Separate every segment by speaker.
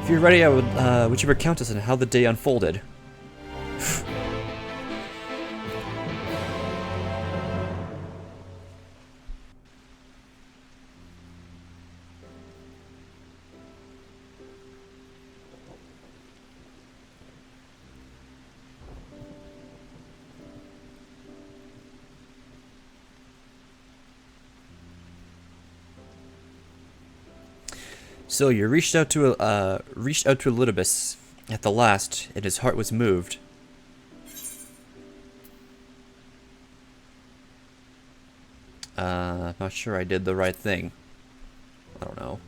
Speaker 1: If you're ready, would you recount us on how the day unfolded? So you reached out to Elidibus at the last, and his heart was moved. Not sure I did the right thing. I don't know.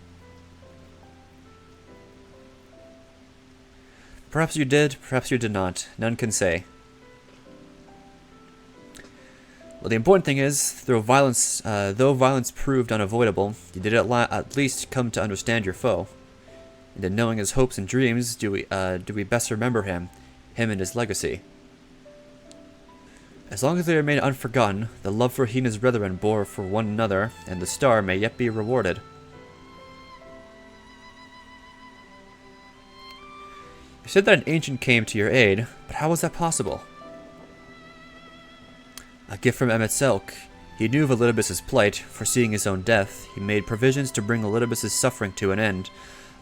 Speaker 1: Perhaps you did, perhaps you did not. None can say. Well, the important thing is, though violence proved unavoidable, you did at least come to understand your foe. And in knowing his hopes and dreams, do we best remember him and his legacy. As long as they remain unforgotten, the love for he and his brethren bore for one another, and the star may yet be rewarded. You said that an ancient came to your aid, but how was that possible? A gift from Emetzelk. He knew of Elidibus' plight. Foreseeing his own death, he made provisions to bring Elidibus' suffering to an end,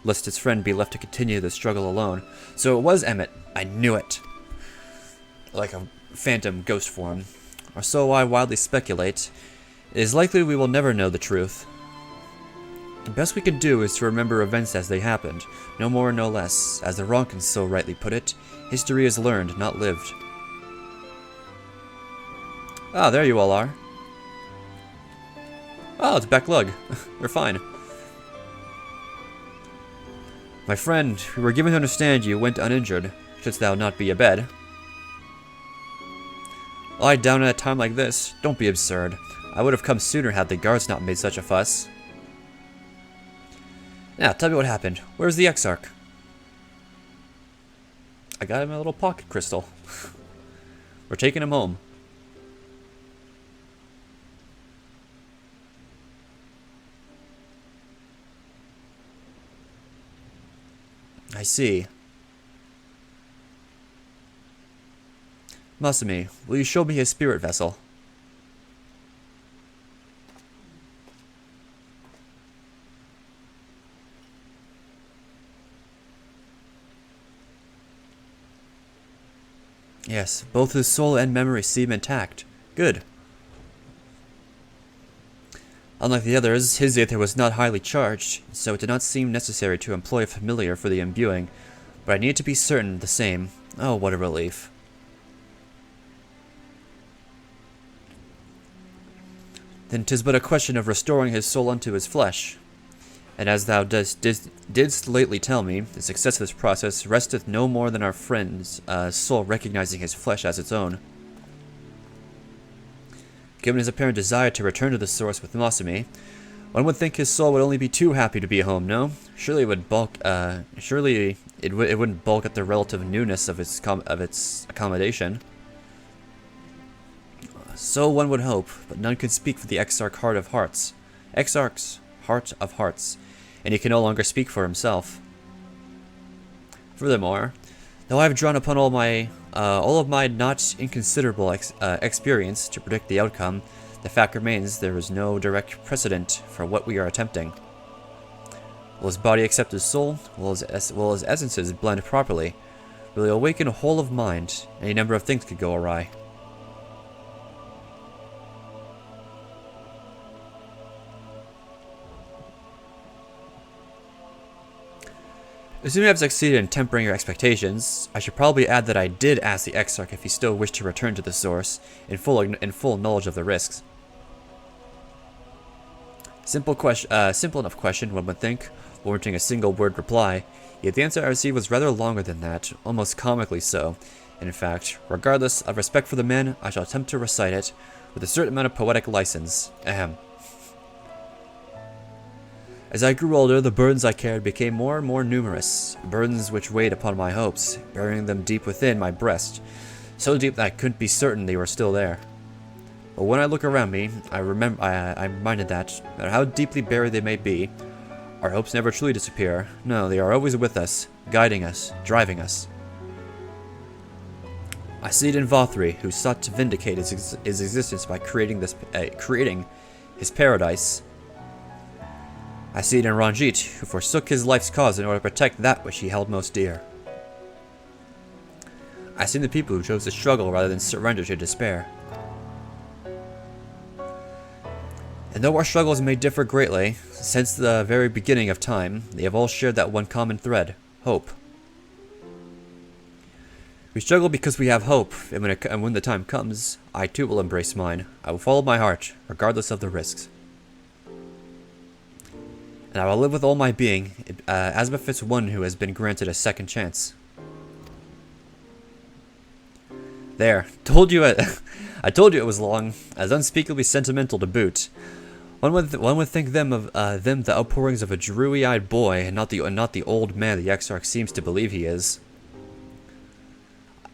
Speaker 1: lest his friend be left to continue the struggle alone. So it was Emmet. I knew it. Like a phantom ghost form. Or so I wildly speculate. It is likely we will never know the truth. The best we can do is to remember events as they happened, no more no less. As the Ronkins so rightly put it, history is learned, not lived. Ah, there you all are. Oh, it's Backlug. We're fine. My friend, we were given to understand you went uninjured. Shouldst thou not be abed? Lie down at a time like this? Don't be absurd. I would have come sooner had the guards not made such a fuss. Now, tell me what happened. Where's the Exarch? I got him a little pocket crystal. We're taking him home. I see. Masumi, will you show me his spirit vessel? Yes, both his soul and memory seem intact. Good. Unlike the others, his aether was not highly charged, so it did not seem necessary to employ a familiar for the imbuing, but I needed to be certain the same. Oh, what a relief. Then 'tis but a question of restoring his soul unto his flesh. And as thou didst lately tell me, the success of this process resteth no more than our friend's soul recognizing his flesh as its own. Given his apparent desire to return to the source with Masumi, one would think his soul would only be too happy to be home, no? Surely it would bulk. Surely it wouldn't bulk at the relative newness of its accommodation. So one would hope, but none could speak for the Exarch Heart of Hearts. Exarch's Heart of Hearts, and he can no longer speak for himself. Furthermore, though I have drawn upon all of my not inconsiderable experience to predict the outcome, the fact remains there is no direct precedent for what we are attempting. Will his body accept his soul? Will his essences blend properly? Will he awaken a whole of mind? Any number of things could go awry. Assuming I've succeeded in tempering your expectations, I should probably add that I did ask the Exarch if he still wished to return to the source, in full knowledge of the risks. Simple enough question, one would think, warranting a single word reply, yet the answer I received was rather longer than that, almost comically so. And in fact, regardless of respect for the man, I shall attempt to recite it, with a certain amount of poetic license. Ahem. As I grew older, the burdens I carried became more and more numerous, burdens which weighed upon my hopes, burying them deep within my breast, so deep that I couldn't be certain they were still there. But when I look around me, I'm reminded that, no matter how deeply buried they may be, Our hopes never truly disappear. No, they are always with us, guiding us, driving us. I see it in Vothri, who sought to vindicate his existence by creating his paradise. I see it in Ranjit, who forsook his life's cause in order to protect that which he held most dear. I see in the people who chose to struggle rather than surrender to despair. And though our struggles may differ greatly, since the very beginning of time, they have all shared that one common thread: hope. We struggle because we have hope, and when the time comes, I too will embrace mine. I will follow my heart, regardless of the risks. And I will live with all my being, as befits one who has been granted a second chance. There, told you it. I told you it was long, as unspeakably sentimental to boot. One would think them the outpourings of a dreary-eyed boy, and not the old man the Exarch seems to believe he is.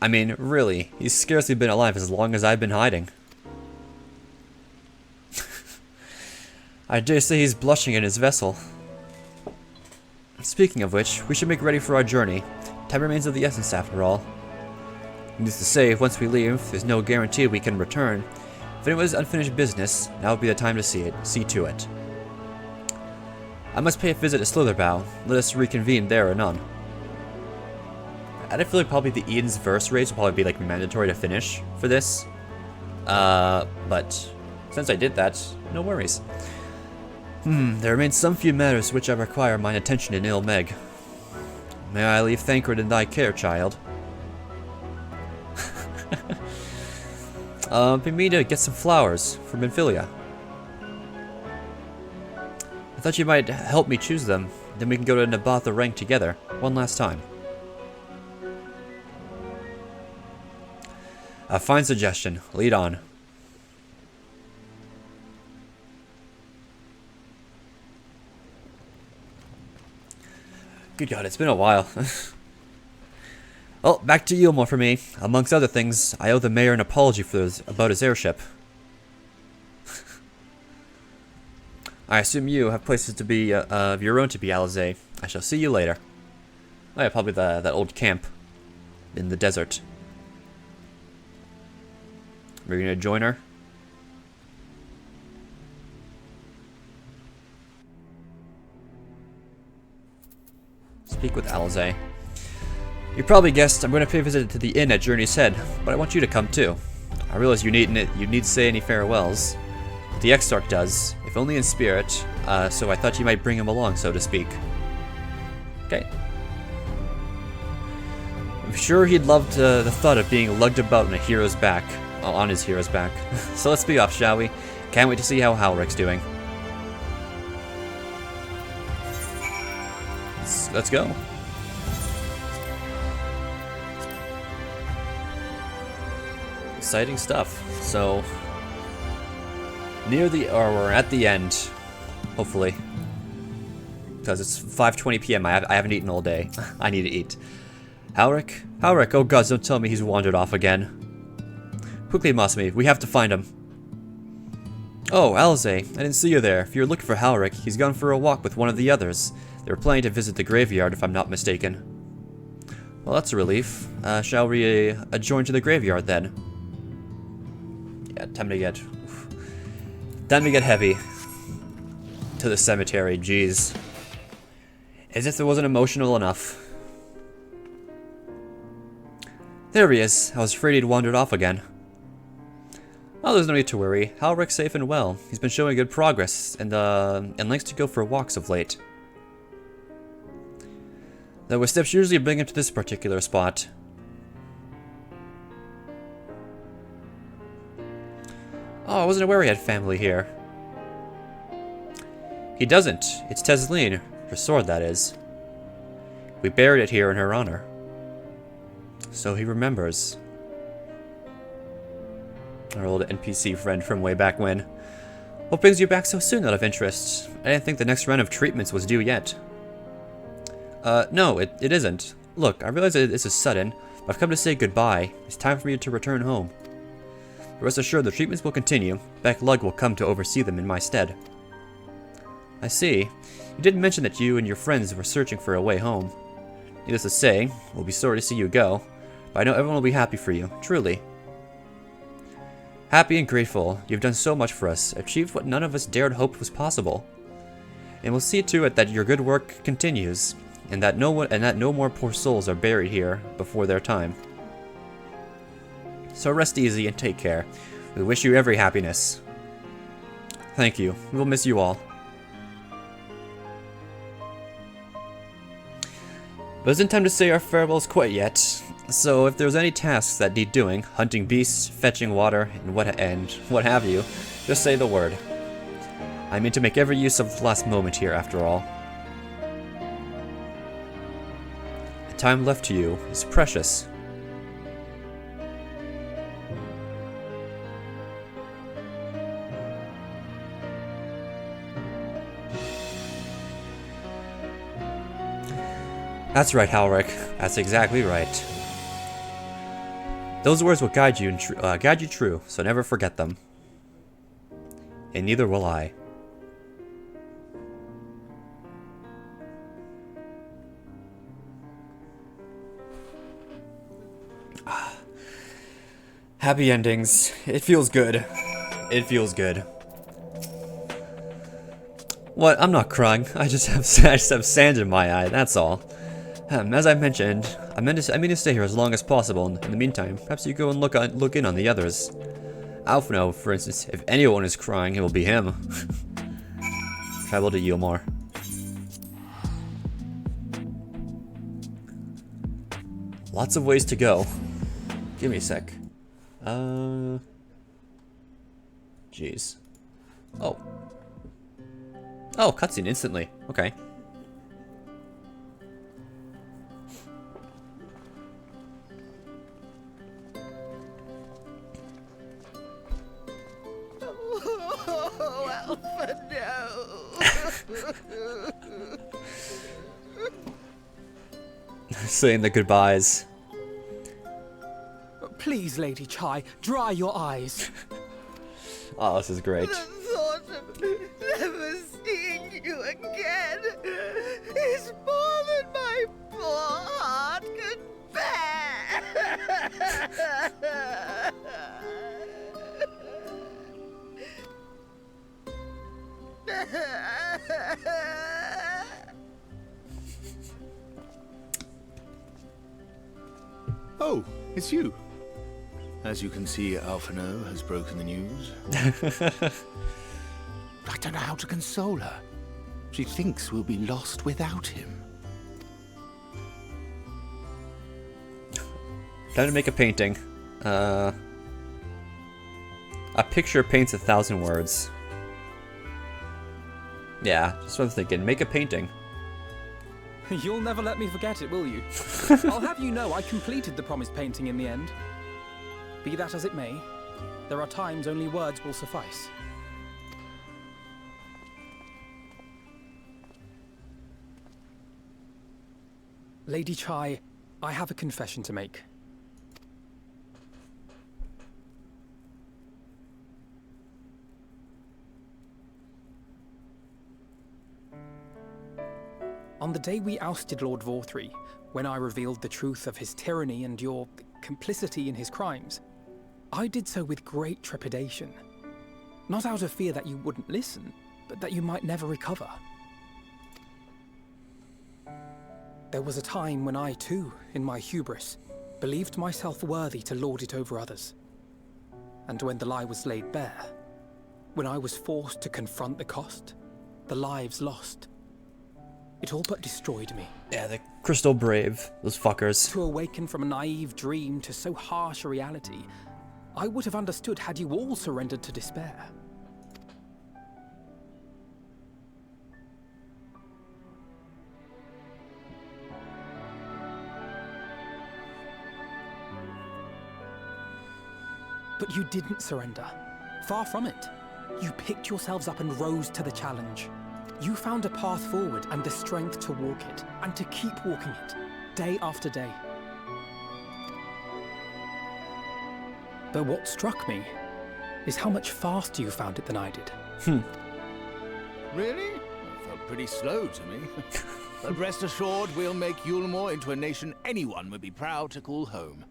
Speaker 1: I mean, really, he's scarcely been alive as long as I've been hiding. I dare say he's blushing in his vessel. Speaking of which, we should make ready for our journey. Time remains of the essence after all. Needless to say, once we leave, there's no guarantee we can return. If it was unfinished business, now would be the time to see to it. I must pay a visit to Slitherbow. Let us reconvene there anon. I feel like probably the Eden's verse raids will probably be like mandatory to finish for this. But since I did that, no worries. There remain some few matters which I require mine attention in Ilmeg. May I leave Thancred in thy care, child? Be me to get some flowers from Minfilia. I thought you might help me choose them, then we can go to Nabatha Rank together, one last time. A fine suggestion. Lead on. Good God, it's been a while. Well, back to Yulmore for me. Amongst other things, I owe the mayor an apology about his airship. I assume you have places to be of your own to be, Alizé. I shall see you later. Oh yeah, probably that old camp in the desert. We're gonna join her. Speak with Alizé. You probably guessed I'm going to pay a visit to the inn at Journey's Head, but I want you to come too. I realize you need say any farewells. But the Exarch does, if only in spirit, so I thought you might bring him along, so to speak. Okay. I'm sure he'd love the thought of being lugged about on his hero's back. So let's be off, shall we? Can't wait to see how Halrick's doing. Let's go. Exciting stuff. So, we're at the end, hopefully, because it's 5:20 p.m. I haven't eaten all day. I need to eat. Halrick, oh gods, don't tell me he's wandered off again. Quickly, Masumi, we have to find him. Oh, Alizé, I didn't see you there. If you're looking for Halrick, he's gone for a walk with one of the others. They were planning to visit the graveyard, if I'm not mistaken. Well, that's a relief. Shall we adjourn to the graveyard then? Yeah, time to get heavy to the cemetery. Jeez, as if it wasn't emotional enough. There he is. I was afraid he'd wandered off again. Oh, there's no need to worry. Halrick's safe and well. He's been showing good progress and likes to go for walks of late. Though his steps usually bring him to this particular spot. Oh, I wasn't aware he had family here. He doesn't. It's Tesleen. Her sword, that is. We buried it here in her honor. So he remembers. Our old NPC friend from way back when. What brings you back so soon out of interest? I didn't think the next round of treatments was due yet. No, it isn't. Look, I realize that this is sudden, but I've come to say goodbye. It's time for me to return home. Rest assured, the treatments will continue. Beck Lug will come to oversee them in my stead. I see. You did mention that you and your friends were searching for a way home. Needless to say, we'll be sorry to see you go, but I know everyone will be happy for you, truly. Happy and grateful, you've done so much for us, achieved what none of us dared hope was possible. And we'll see to it that your good work continues, and that no more poor souls are buried here before their time. So rest easy and take care. We wish you every happiness. Thank you. We will miss you all. But it isn't time to say our farewells quite yet, so if there's any tasks that need doing, hunting beasts, fetching water, and what have you, just say the word. I mean to make every use of the last moment here, after all. The time left to you is precious. That's right, Halric. That's exactly right. Those words will guide you true, so never forget them. And neither will I. Happy endings. It feels good. It feels good. What? I'm not crying. I just have sand in my eye, that's all. As I mentioned, I mean to stay here as long as possible. In the meantime, perhaps you go and look in on the others. Alphino, for instance, if anyone is crying, it will be him. Travel to Yilmar. Lots of ways to go. Give me a sec. Jeez. Oh. Oh, cutscene instantly. Okay. Saying the goodbyes.
Speaker 2: Please, Lady Chai, dry your eyes.
Speaker 1: Oh, this is great.
Speaker 3: The thought of never seeing you again is more than my poor heart can bear.
Speaker 4: Oh, it's you. As you can see, Alphino has broken the news. I don't know how to console her. She thinks we'll be lost without him.
Speaker 1: Time to make a painting. A picture paints 1,000 words. Yeah, just what I'm thinking. Make a painting.
Speaker 2: You'll never let me forget it, will you? I'll have you know I completed the promised painting in the end. Be that as it may, there are times only words will suffice. Lady Chai, I have a confession to make. On the day we ousted Lord Vorthree, when I revealed the truth of his tyranny and your complicity in his crimes, I did so with great trepidation. Not out of fear that you wouldn't listen, but that you might never recover. There was a time when I too, in my hubris, believed myself worthy to lord it over others. And when the lie was laid bare, when I was forced to confront the cost, the lives lost, it all but destroyed me.
Speaker 1: Yeah, the Crystal Brave, those fuckers.
Speaker 2: To awaken from a naive dream to so harsh a reality, I would have understood had you all surrendered to despair. But you didn't surrender. Far from it. You picked yourselves up and rose to the challenge. You found a path forward and the strength to walk it, and to keep walking it, day after day. But what struck me is how much faster you found it than I did.
Speaker 4: Really? I felt pretty slow to me. But rest assured, we'll make Yulmore into a nation anyone would be proud to call home.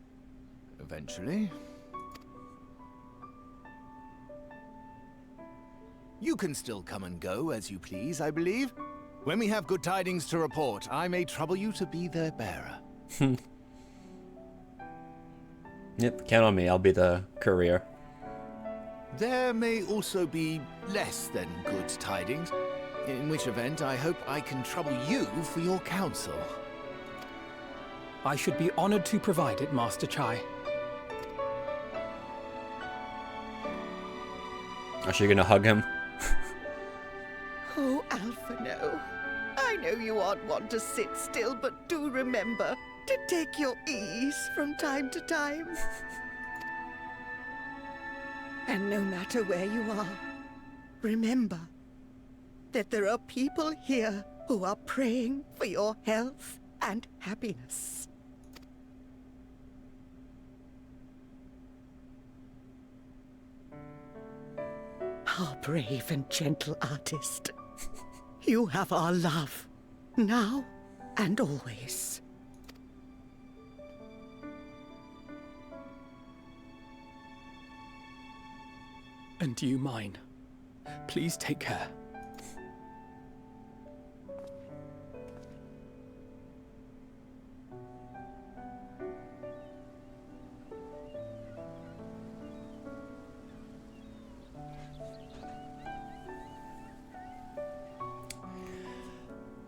Speaker 4: Eventually. You can still come and go as you please, I believe. When we have good tidings to report, I may trouble you to be their bearer.
Speaker 1: Yep, count on me. I'll be the courier.
Speaker 4: There may also be less than good tidings, in which event I hope I can trouble you for your counsel.
Speaker 2: I should be honored to provide it, Master Chai.
Speaker 1: Are you gonna hug him?
Speaker 3: Oh, Alphino, I know you aren't one to sit still, but do remember to take your ease from time to time. And no matter where you are, remember that there are people here who are praying for your health and happiness. Our brave and gentle artist. You have our love, now and always.
Speaker 2: And you mine. Please take care.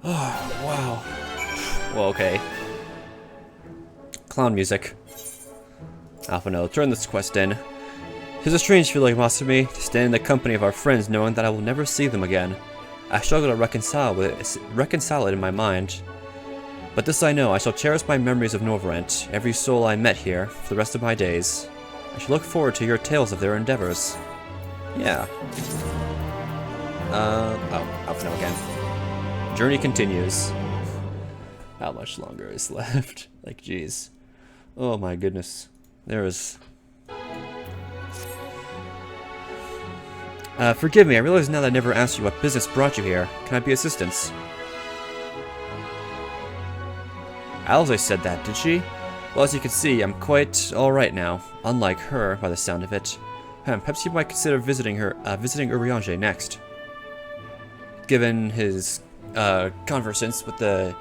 Speaker 1: Oh, wow. Well, okay. Clown music. Alphino, turn this quest in. Tis a strange feeling, Masumi, to stand in the company of our friends knowing that I will never see them again. I struggle to reconcile it in my mind. But this I know, I shall cherish my memories of Norvrent, every soul I met here, for the rest of my days. I shall look forward to your tales of their endeavors. Yeah. Oh, Alphino again. Journey continues. How much longer is left? Like, jeez. Oh my goodness. There is... forgive me, I realize now that I never asked you what business brought you here. Can I be assistance? Alze said that, did she? Well, as you can see, I'm quite alright now. Unlike her, by the sound of it. Perhaps you might consider visiting Urianger next. Given his, conversance with the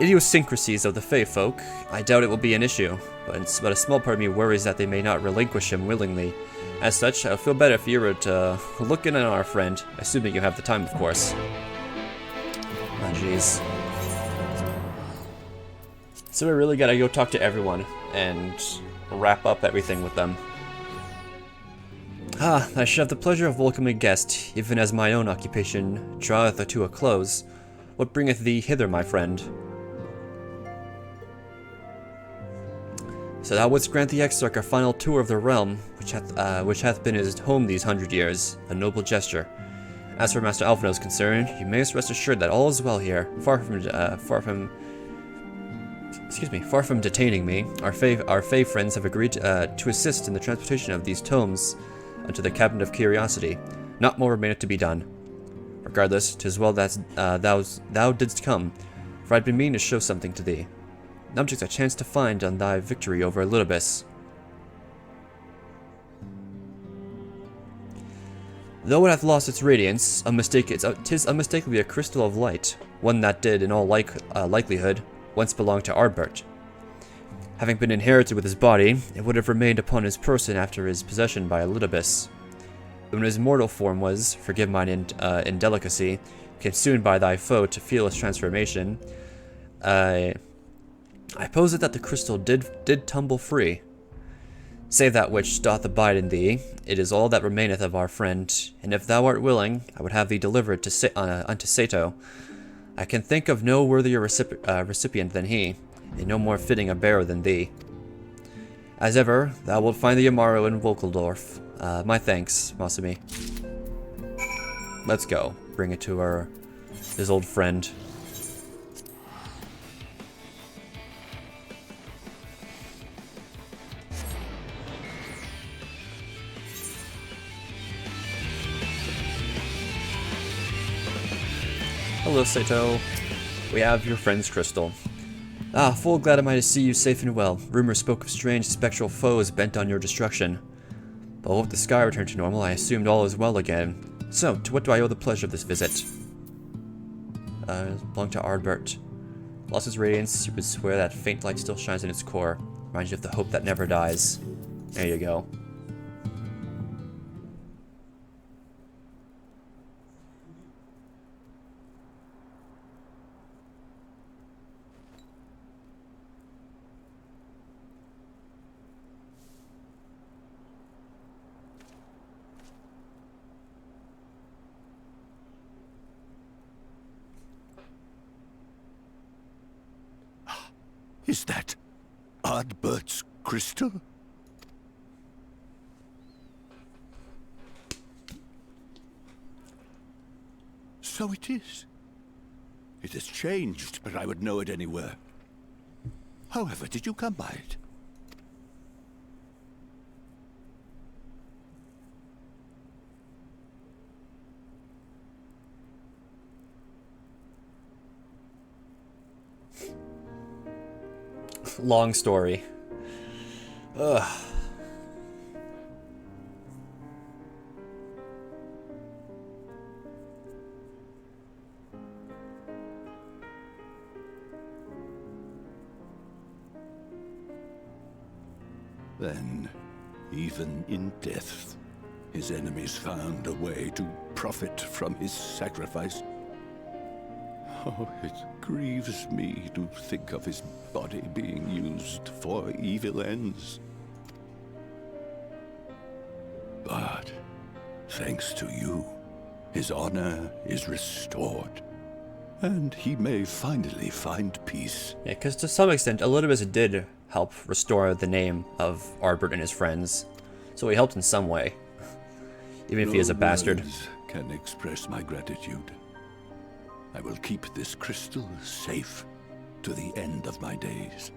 Speaker 1: idiosyncrasies of the Fey folk, I doubt it will be an issue, but a small part of me worries that they may not relinquish him willingly. As such, I'll feel better if you were to look in on our friend, assuming you have the time, of course. Oh, jeez. So we really gotta go talk to everyone and wrap up everything with them. Ah, I should have the pleasure of welcoming a guest, even as my own occupation draweth to a close. What bringeth thee hither, my friend? So thou wouldst grant the Exarch a final tour of the realm, which hath been his home these 100 years, a noble gesture. As for Master Alphino is concerned, you may rest assured that all is well here, far from detaining me. Our Fey friends have agreed to assist in the transportation of these tomes unto the Cabinet of Curiosity. Not more remaineth to be done. Regardless, 'tis well that thou didst come, for I'd been meaning to show something to thee. An object I chanced to find on thy victory over Ludibus. Though it hath lost its radiance, tis unmistakably a crystal of light, one that did, in all likelihood, once belong to Ardbert. Having been inherited with his body, it would have remained upon his person after his possession by Ludibus. When his mortal form was, forgive mine indelicacy, consumed by thy foe to feel its transformation, I posit that the crystal did tumble free. Save that which doth abide in thee, it is all that remaineth of our friend, and if thou art willing, I would have thee delivered unto Sato. I can think of no worthier recipient than he, and no more fitting a bearer than thee. As ever, thou wilt find the Amaro in Volkeldorf. My thanks, Masumi. Let's go. Bring it to his old friend. Hello, Sato. We have your friend's crystal. Ah, full glad am I to see you safe and well. Rumors spoke of strange spectral foes bent on your destruction. But with the sky returned to normal, I assumed all is well again. So, to what do I owe the pleasure of this visit? Belong to Ardbert. Lost its radiance, you would swear that faint light still shines in its core. Reminds you of the hope that never dies. There you go.
Speaker 5: Is that Ardbert's crystal? So it is. It has changed, but I would know it anywhere. However, did you come by it?
Speaker 1: Long story. Ugh.
Speaker 5: Then, even in death, his enemies found a way to profit from his sacrifice. Oh, it grieves me to think of his body being used for evil ends. But, thanks to you, his honor is restored. And he may finally find peace.
Speaker 1: Yeah, because to some extent, Elidibus did help restore the name of Ardbert and his friends. So he helped in some way. Even if he is a bastard.
Speaker 5: Words can express my gratitude. I will keep this crystal safe to the end of my days.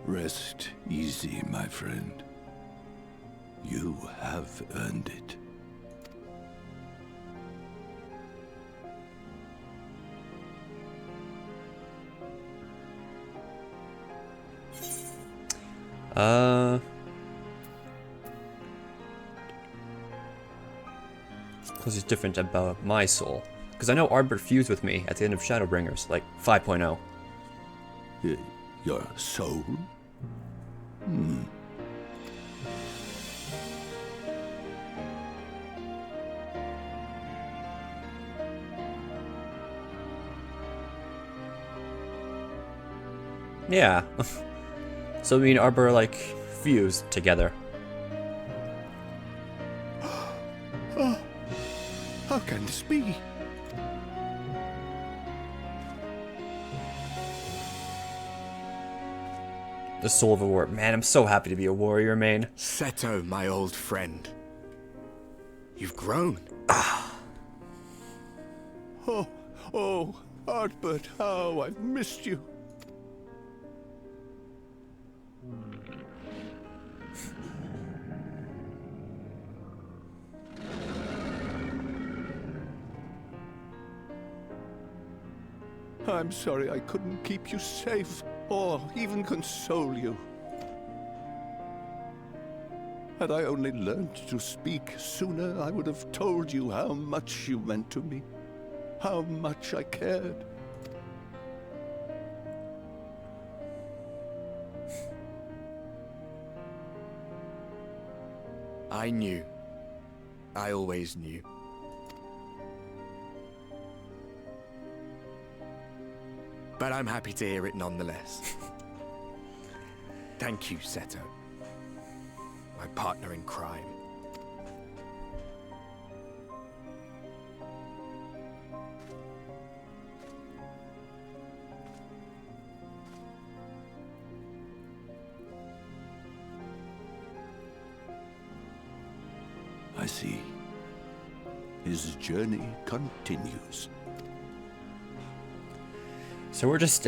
Speaker 5: Rest easy, my friend. You have earned it.
Speaker 1: Because it's different about my soul. Because I know Ardbert fused with me at the end of Shadowbringers, like 5.0.
Speaker 5: Your soul?
Speaker 1: Yeah. So me and Ardbert are like fused together.
Speaker 5: How can this be?
Speaker 1: The soul of a warrior. Man, I'm so happy to be a warrior, main.
Speaker 6: Seto, my old friend. You've grown.
Speaker 5: Oh, Ardbert, how I've missed you. I'm sorry I couldn't keep you safe, or even console you. Had I only learned to speak sooner, I would have told you how much you meant to me, how much I cared.
Speaker 6: I knew. I always knew. But I'm happy to hear it nonetheless. Thank you, Seto. My partner in crime.
Speaker 5: I see. His journey continues.
Speaker 1: So we're just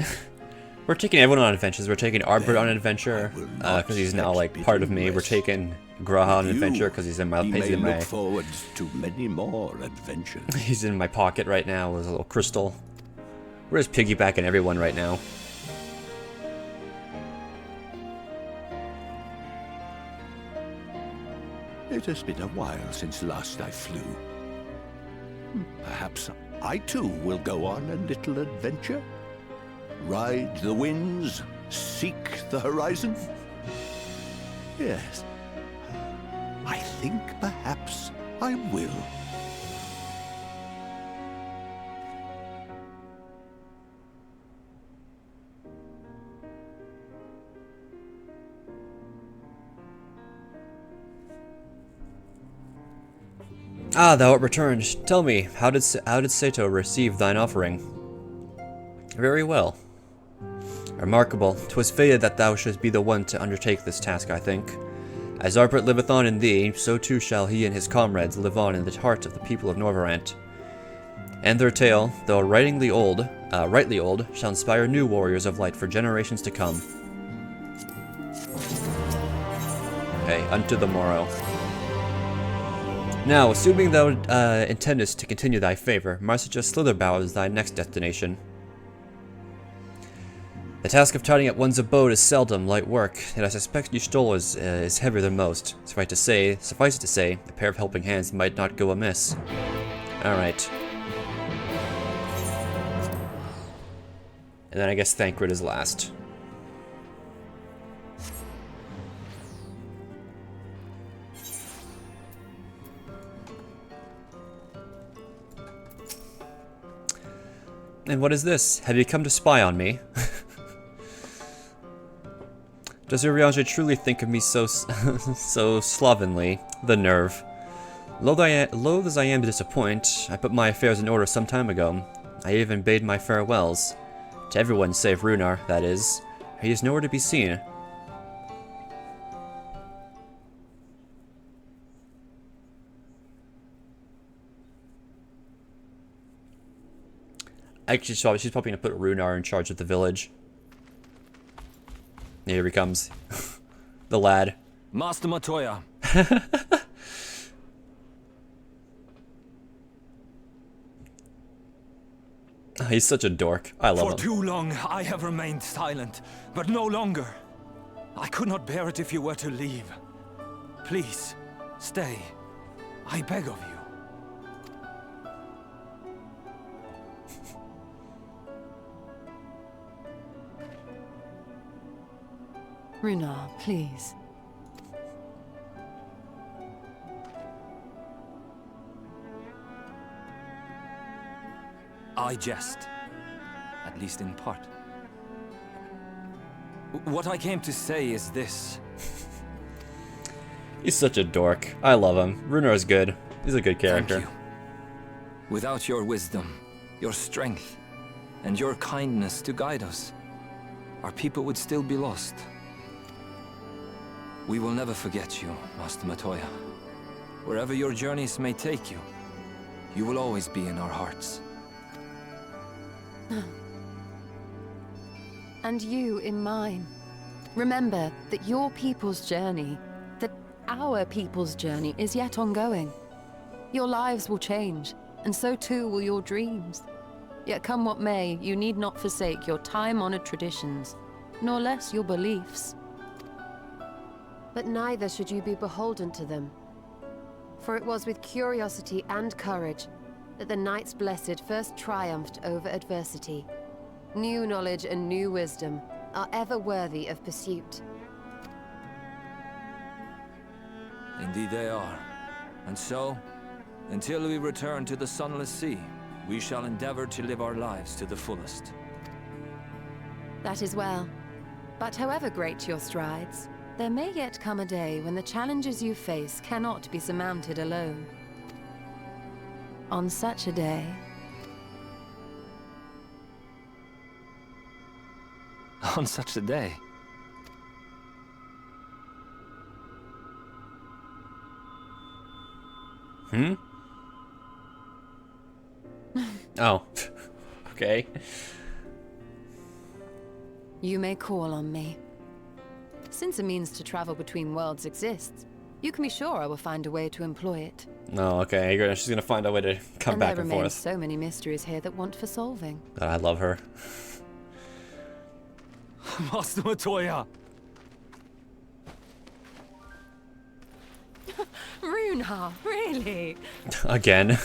Speaker 1: We're taking everyone on adventures. We're taking Arbor on an adventure because he's now like part of me. We're taking Graha on an adventure because he's in my.
Speaker 5: He
Speaker 1: He's
Speaker 5: may
Speaker 1: in my.
Speaker 5: look forward to many more adventures.
Speaker 1: He's in my pocket right now with a little crystal. We're just piggybacking everyone right now.
Speaker 5: It has been a while since last I flew. Perhaps I too will go on a little adventure. Ride the winds, seek the horizon. Yes, I think perhaps I will.
Speaker 1: Ah, thou art returned. Tell me, how did Sato receive thine offering? Very well. Remarkable. 'Twas fated that thou shouldst be the one to undertake this task, I think. As Arbret liveth on in thee, so too shall he and his comrades live on in the heart of the people of Norvarant. And their tale, though rightly old, shall inspire new warriors of light for generations to come. Okay, unto the morrow. Now, assuming thou intendest to continue thy favor, might suggest Slitherbough is thy next destination. The task of tidying up one's abode is seldom light work, and I suspect Ystol is heavier than most. Suffice it to say, a pair of helping hands might not go amiss. Alright. And then I guess Thancred is last. And what is this? Have you come to spy on me? Does Urianger truly think of me so slovenly? The nerve. Loath as I am to disappoint, I put my affairs in order some time ago. I even bade my farewells. To everyone save Runar, that is. He is nowhere to be seen. Actually, she's probably gonna put Runar in charge of the village. Here he comes. The lad.
Speaker 7: Master Matoya.
Speaker 1: He's such a dork. I love him.
Speaker 7: For too long I have remained silent, but no longer. I could not bear it if you were to leave. Please, stay. I beg of you.
Speaker 8: Runar, please.
Speaker 7: I jest, at least in part. What I came to say is this.
Speaker 1: He's such a dork. I love him. Runar's good. He's a good character.
Speaker 7: Thank you. Without your wisdom, your strength, and your kindness to guide us, our people would still be lost. We will never forget you, Master Matoya. Wherever your journeys may take you, you will always be in our hearts.
Speaker 8: And you in mine. Remember that your people's journey, that our people's journey is yet ongoing. Your lives will change, and so too will your dreams. Yet come what may, you need not forsake your time-honored traditions, nor less your beliefs.
Speaker 9: But neither should you be beholden to them. For it was with curiosity and courage that the Knights Blessed first triumphed over adversity. New knowledge and new wisdom are ever worthy of pursuit.
Speaker 7: Indeed they are. And so, until we return to the Sunless Sea, we shall endeavor to live our lives to the fullest.
Speaker 8: That is well. But however great your strides, there may yet come a day when the challenges you face cannot be surmounted alone. On such a day...
Speaker 7: On such a day?
Speaker 1: Oh. Okay.
Speaker 8: You may call on me. Since a means to travel between worlds exists, you can be sure I will find a way to employ it.
Speaker 1: Oh, okay. She's gonna find a way to come back and
Speaker 8: there remain
Speaker 1: forth.
Speaker 8: so many mysteries here that want for solving.
Speaker 1: I love her.
Speaker 7: Master Matoya!
Speaker 8: Runha, really?
Speaker 1: Again.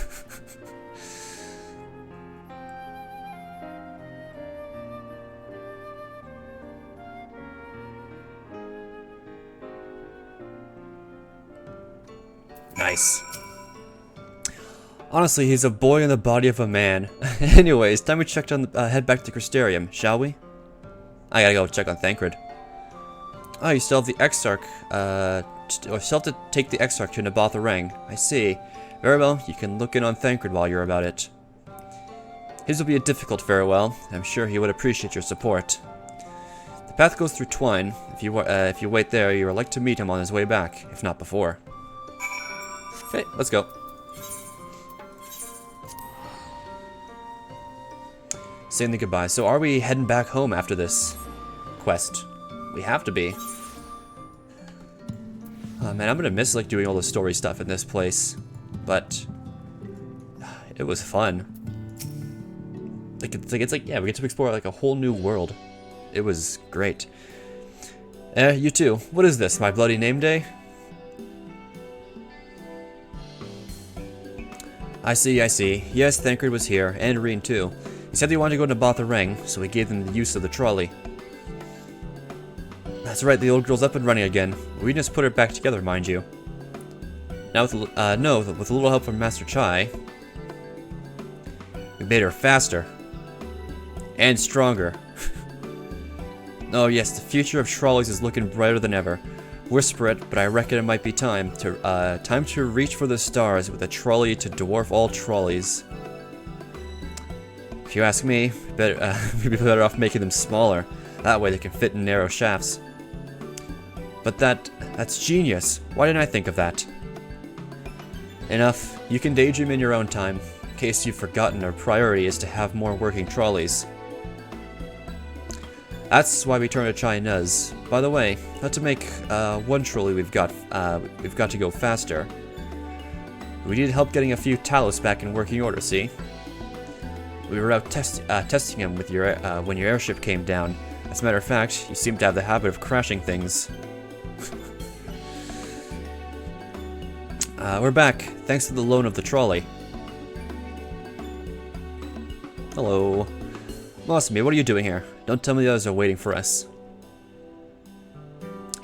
Speaker 1: Nice. Honestly, he's a boy in the body of a man. Anyways, time we checked on head back to Crystarium, shall we? I gotta go check on Thancred. Oh, you still have the Exarch, or still have to take the Exarch to Nabatha Rang. I see. Very well, you can look in on Thancred while you're about it. His will be a difficult farewell. I'm sure he would appreciate your support. The path goes through Twine. If you wait there, you are like to meet him on his way back, if not before. Okay, let's go. Saying the goodbye. So are we heading back home after this quest? We have to be. Oh man, I'm gonna miss like doing all the story stuff in this place. But it was fun. It's like yeah, we get to explore like a whole new world. It was great. You too. What is this? My bloody name day? I see, I see. Yes, Thancred was here, and Reen too. He said they wanted to go to Nabatha Rang, so we gave them the use of the trolley. That's right, the old girl's up and running again. We just put her back together, mind you. Now with a little help from Master Chai, we made her faster. And stronger. Oh yes, the future of trolleys is looking brighter than ever. Whisper it, but I reckon it might be time to reach for the stars with a trolley to dwarf all trolleys. If you ask me, we'd be better off making them smaller. That way they can fit in narrow shafts. But that's genius. Why didn't I think of that? Enough. You can daydream in your own time. In case you've forgotten, our priority is to have more working trolleys. That's why we turn to Chai Nuz. By the way, not to make one trolley we've got to go faster. We need help getting a few Talos back in working order, see? We were out testing him with your when your airship came down. As a matter of fact, you seem to have the habit of crashing things. We're back, thanks to the loan of the trolley. Hello. Mosmi, what are you doing here? Don't tell me the others are waiting for us.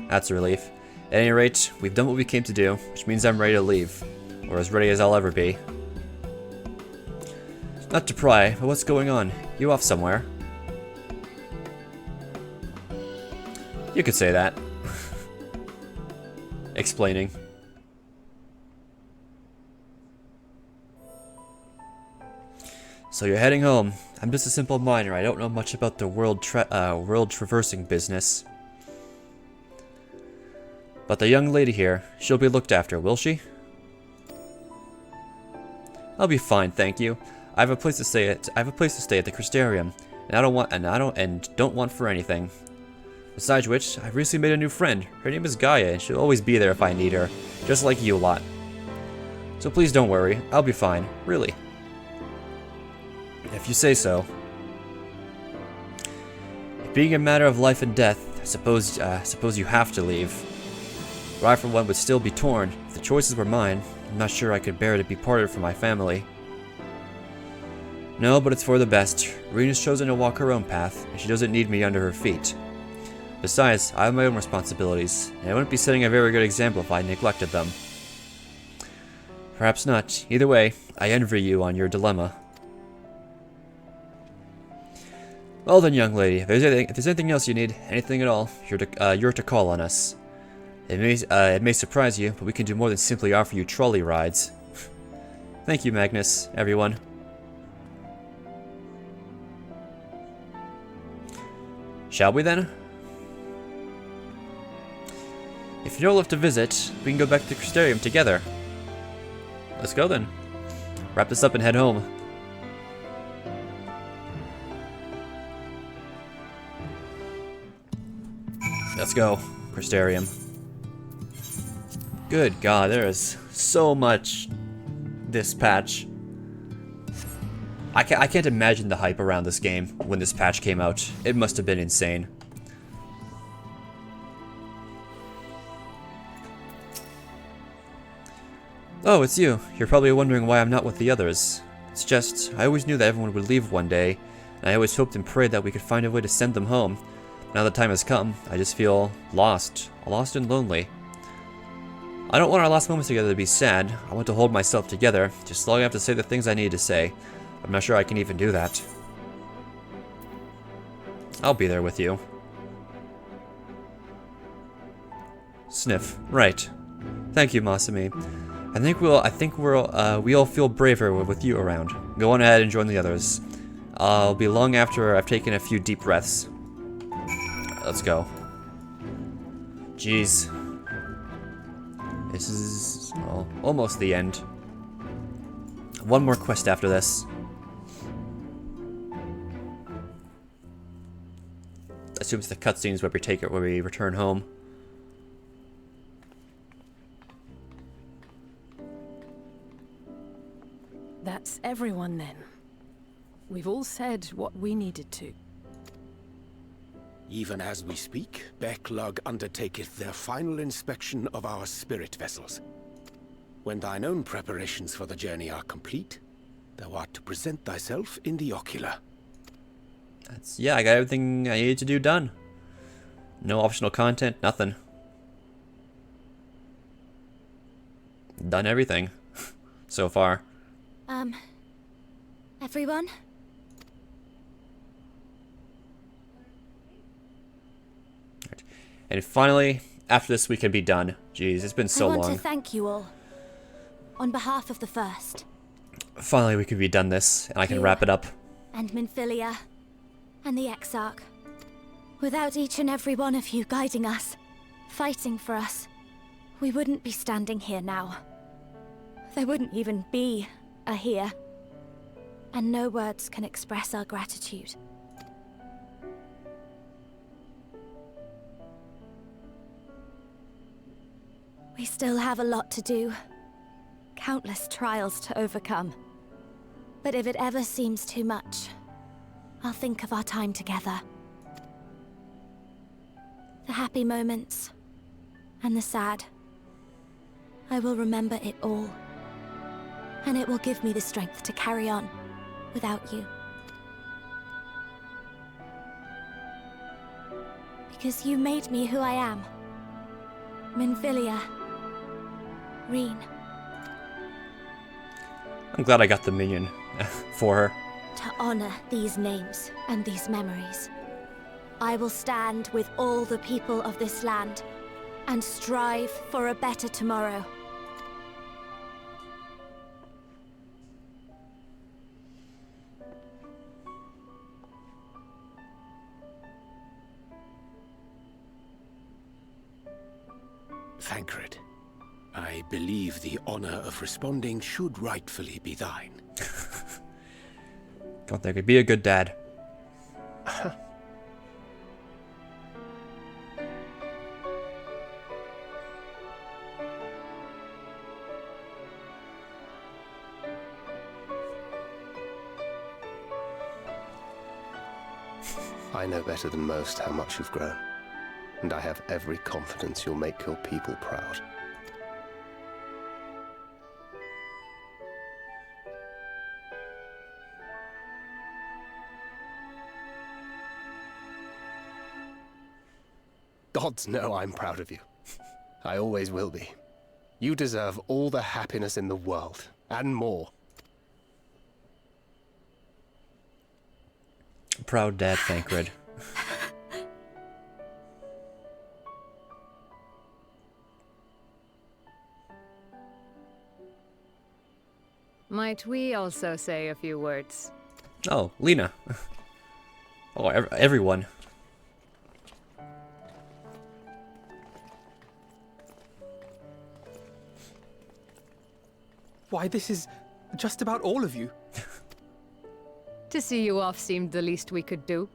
Speaker 1: That's a relief. At any rate, we've done what we came to do, which means I'm ready to leave. Or as ready as I'll ever be. Not to pry, but what's going on? You off somewhere? You could say that. Explaining. So you're heading home. I'm just a simple miner. I don't know much about the world traversing business. But the young lady here, she'll be looked after, will she? I'll be fine, thank you. I have a place to stay at. the Crystarium, and don't want for anything. Besides which, I've recently made a new friend. Her name is Gaia, and she'll always be there if I need her, just like you lot. So please don't worry. I'll be fine, really. If you say so. It being a matter of life and death, I suppose you have to leave. But I, for one, would still be torn. If the choices were mine, I'm not sure I could bear to be parted from my family. No, but it's for the best. Rena's chosen to walk her own path, and she doesn't need me under her feet. Besides, I have my own responsibilities, and I wouldn't be setting a very good example if I neglected them. Perhaps not. Either way, I envy you on your dilemma. Well then, young lady, if there's anything else you need, anything at all, you're to call on us. It may surprise you, but we can do more than simply offer you trolley rides. Thank you, Magnus, everyone. Shall we then? If you're left to visit, we can go back to the Crystarium together. Let's go then. Wrap this up and head home. Let's go, Crystarium. Good God, there is so much this patch. I can't imagine the hype around this game when this patch came out. It must have been insane. Oh, it's you. You're probably wondering why I'm not with the others. It's just, I always knew that everyone would leave one day, and I always hoped and prayed that we could find a way to send them home. Now the time has come, I just feel lost and lonely. I don't want our last moments together to be sad. I want to hold myself together, just long enough to say the things I need to say. I'm not sure I can even do that. I'll be there with you. Sniff. Right. Thank you, Masumi. I think we all feel braver with you around. Go on ahead and join the others. I'll be long after I've taken a few deep breaths. Let's go. Jeez. This is, well, almost the end. One more quest after this. Assumes the cutscenes where we return home.
Speaker 10: That's everyone then. We've all said what we needed to.
Speaker 6: Even as we speak, Backlog undertaketh their final inspection of our spirit vessels. When thine own preparations for the journey are complete, thou art to present thyself in the ocular.
Speaker 1: Yeah, I got everything I needed to do done. No optional content, nothing. Done everything so far.
Speaker 11: Everyone?
Speaker 1: And finally, after this, we can be done. Jeez, it's been so long.
Speaker 11: I want to thank you all. On behalf of the First.
Speaker 1: Finally, we can be done this, and I can wrap it up.
Speaker 11: And Minfilia. And the Exarch. Without each and every one of you guiding us, fighting for us, we wouldn't be standing here now. There wouldn't even be a here. And no words can express our gratitude. We still have a lot to do. Countless trials to overcome. But if it ever seems too much, I'll think of our time together. The happy moments, and the sad. I will remember it all. And it will give me the strength to carry on without you. Because you made me who I am. Minfilia. Reen.
Speaker 1: I'm glad I got the minion for her.
Speaker 11: To honor these names and these memories, I will stand with all the people of this land and strive for a better tomorrow.
Speaker 6: Thancred, I believe the honor of responding should rightfully be thine.
Speaker 1: Don't think I'd be a good dad.
Speaker 12: I know better than most how much you've grown, and I have every confidence you'll make your people proud. Gods know I'm proud of you. I always will be. You deserve all the happiness in the world, and more.
Speaker 1: Proud dad, Thancred.
Speaker 13: Might we also say a few words?
Speaker 1: Oh, Lena. Oh, everyone.
Speaker 2: Why, this is just about all of you.
Speaker 13: To see you off seemed the least we could do.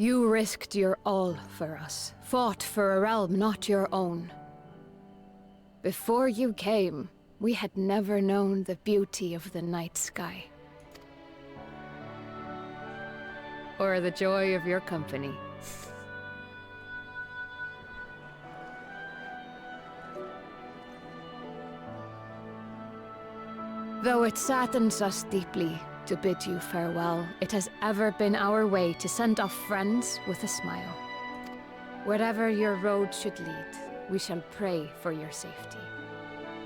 Speaker 10: You risked your all for us, fought for a realm not your own. Before you came, we had never known the beauty of the night sky. Or the joy of your company. Though it saddens us deeply to bid you farewell, it has ever been our way to send off friends with a smile. Wherever your road should lead, we shall pray for your safety.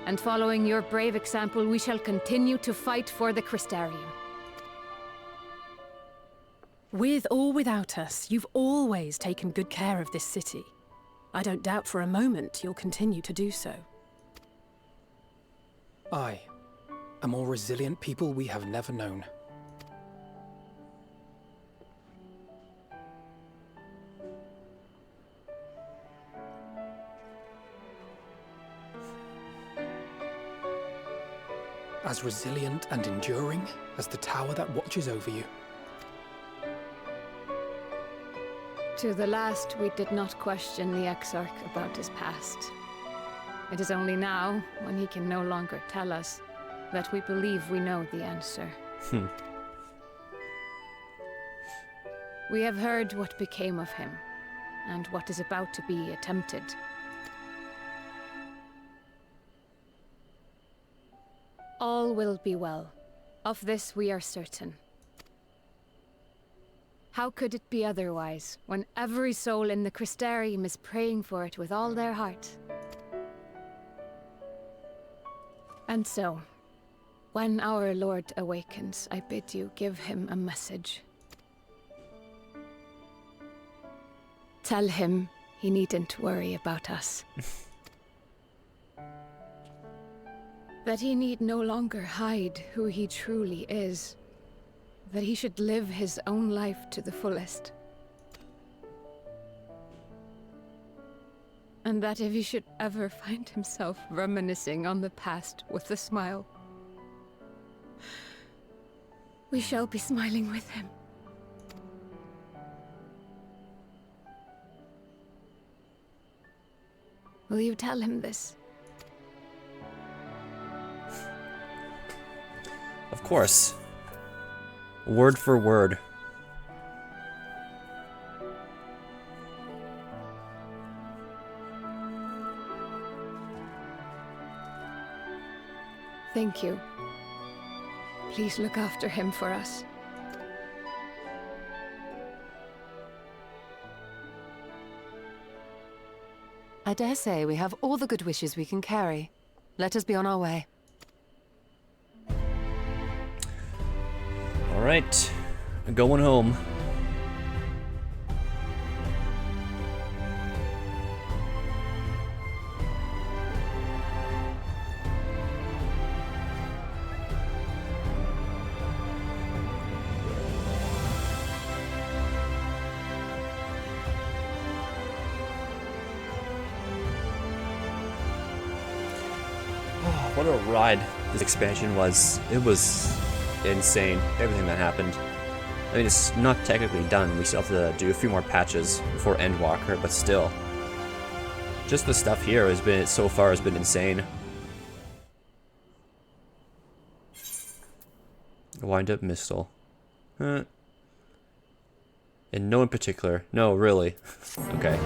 Speaker 10: And following your brave example, we shall continue to fight for the Crystarium. With or without us, you've always taken good care of this city. I don't doubt for a moment you'll continue to do so.
Speaker 2: Aye. A more resilient people we have never known. As resilient and enduring as the tower that watches over you.
Speaker 10: To the last, we did not question the Exarch about his past. It is only now, when he can no longer tell us, that we believe we know the answer. We have heard what became of him, and what is about to be attempted. All will be well. Of this we are certain. How could it be otherwise, when every soul in the Crystarium is praying for it with all their heart? And so, when our Lord awakens, I bid you give him a message. Tell him he needn't worry about us. That he need no longer hide who he truly is. That he should live his own life to the fullest. And that if he should ever find himself reminiscing on the past with a smile, we shall be smiling with him. Will you tell him this?
Speaker 1: Of course. Word for word.
Speaker 10: Thank you. Please look after him for us.
Speaker 8: I dare say we have all the good wishes we can carry. Let us be on our way.
Speaker 1: Alright. Going home. What a ride this expansion was. It was insane, everything that happened. I mean, it's not technically done. We still have to do a few more patches before Endwalker, but still. Just the stuff here has been, so far, has been insane. Wind up Mistle. In no in particular. No, really. Okay.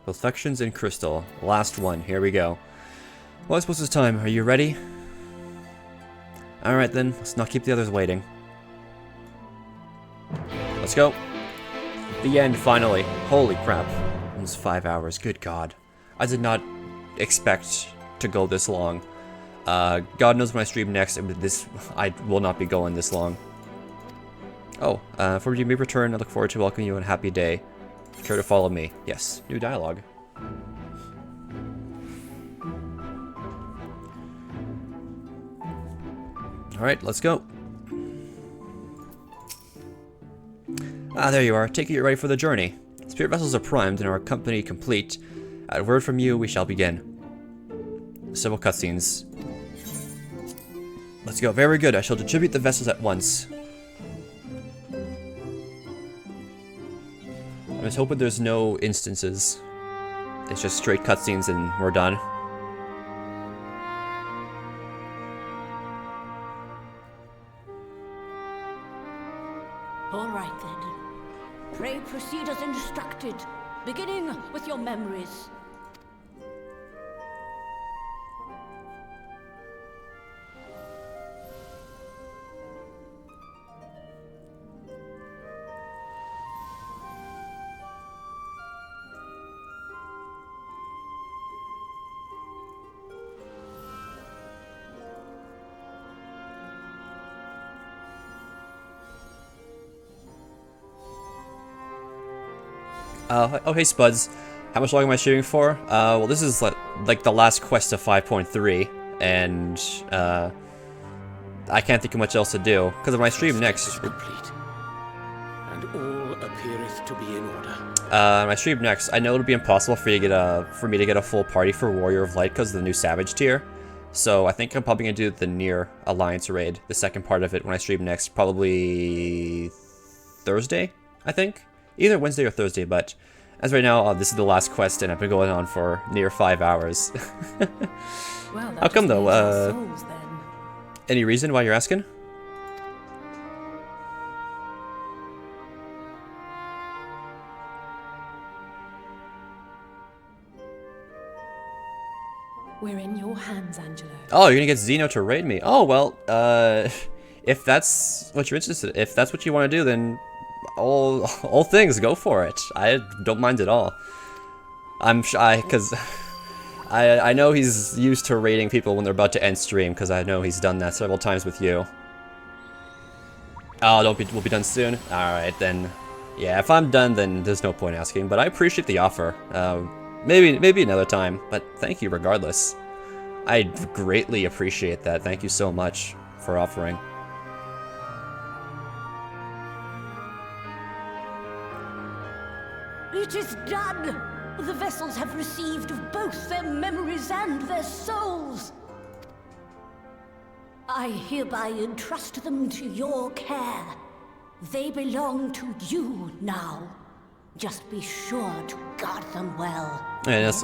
Speaker 1: Reflections in Crystal. Last one. Here we go. Well, I suppose it's time. Are you ready? Alright then. Let's not keep the others waiting. Let's go. The end, finally. Holy crap. Almost 5 hours. Good God. I did not expect to go this long. God knows when I stream next, I will not be going this long. Oh, for you may return, I look forward to welcoming you on a happy day. Care to follow me? Yes. New dialogue. Alright, let's go. Ah, there you are. Take it you're ready for the journey. Spirit vessels are primed and our company complete. At a word from you, we shall begin. Several cutscenes. Let's go. Very good. I shall distribute the vessels at once. I was hoping there's no instances. It's just straight cutscenes and we're done.
Speaker 14: All right then. Pray proceed as instructed, beginning with your memories.
Speaker 1: Oh, hey Spuds. How much longer am I shooting for? Well, this is like the last quest of 5.3, and I can't think of much else to do because of my stream next.
Speaker 6: Complete, and all appeareth to be in order.
Speaker 1: My stream next. I know it'll be impossible for me to get a full party for Warrior of Light because of the new Savage tier. So I think I'm probably gonna do the Near Alliance raid, the second part of it, when I stream next, probably Thursday, I think. Either Wednesday or Thursday, but as right now, this is the last quest, and I've been going on for near 5 hours.
Speaker 14: Well,
Speaker 1: how come though?
Speaker 14: Souls, then.
Speaker 1: Any reason why you're asking?
Speaker 14: We're in your hands, Angelo.
Speaker 1: Oh, you're gonna get Zeno to raid me. Oh well, if that's what you're interested in, if that's what you want to do, then all things, go for it. I don't mind at all. I'm shy because I know he's used to raiding people when they're about to end stream because I know he's done that several times with you. Oh, we'll be done soon. All right then. Yeah, if I'm done, then there's no point asking. But I appreciate the offer. Maybe another time. But thank you regardless. I greatly appreciate that. Thank you so much for offering.
Speaker 14: It is done! The vessels have received both their memories and their souls. I hereby entrust them to your care. They belong to you now. Just be sure to guard them well.
Speaker 1: And that's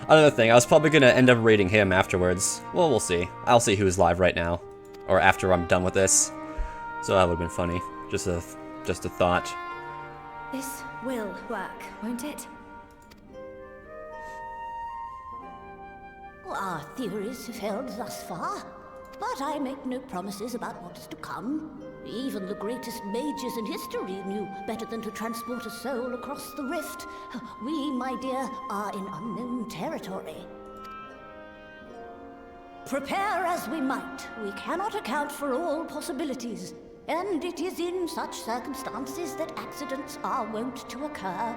Speaker 1: another thing. I was probably gonna end up raiding him afterwards. Well, we'll see. I'll see who's live right now, or after I'm done with this. So that would've been funny. Just a thought.
Speaker 11: This will work, won't it?
Speaker 14: Our theories have held thus far, but I make no promises about what is to come. Even the greatest mages in history knew better than to transport a soul across the rift. We, my dear, are in unknown territory. Prepare as we might, we cannot account for all possibilities. And it is in such circumstances that accidents are wont to occur.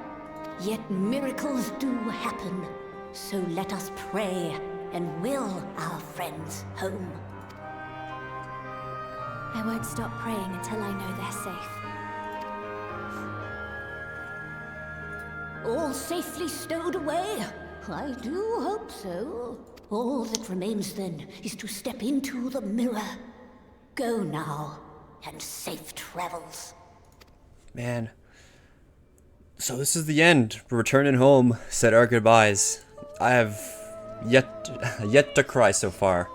Speaker 14: Yet miracles do happen. So let us pray and will our friends home.
Speaker 11: I won't stop praying until I know they're safe.
Speaker 14: All safely stowed away? I do hope so. All that remains then is to step into the mirror. Go now. And safe travels.
Speaker 1: Man. So this is the end. We're returning home. Said our goodbyes. I have yet to cry so far.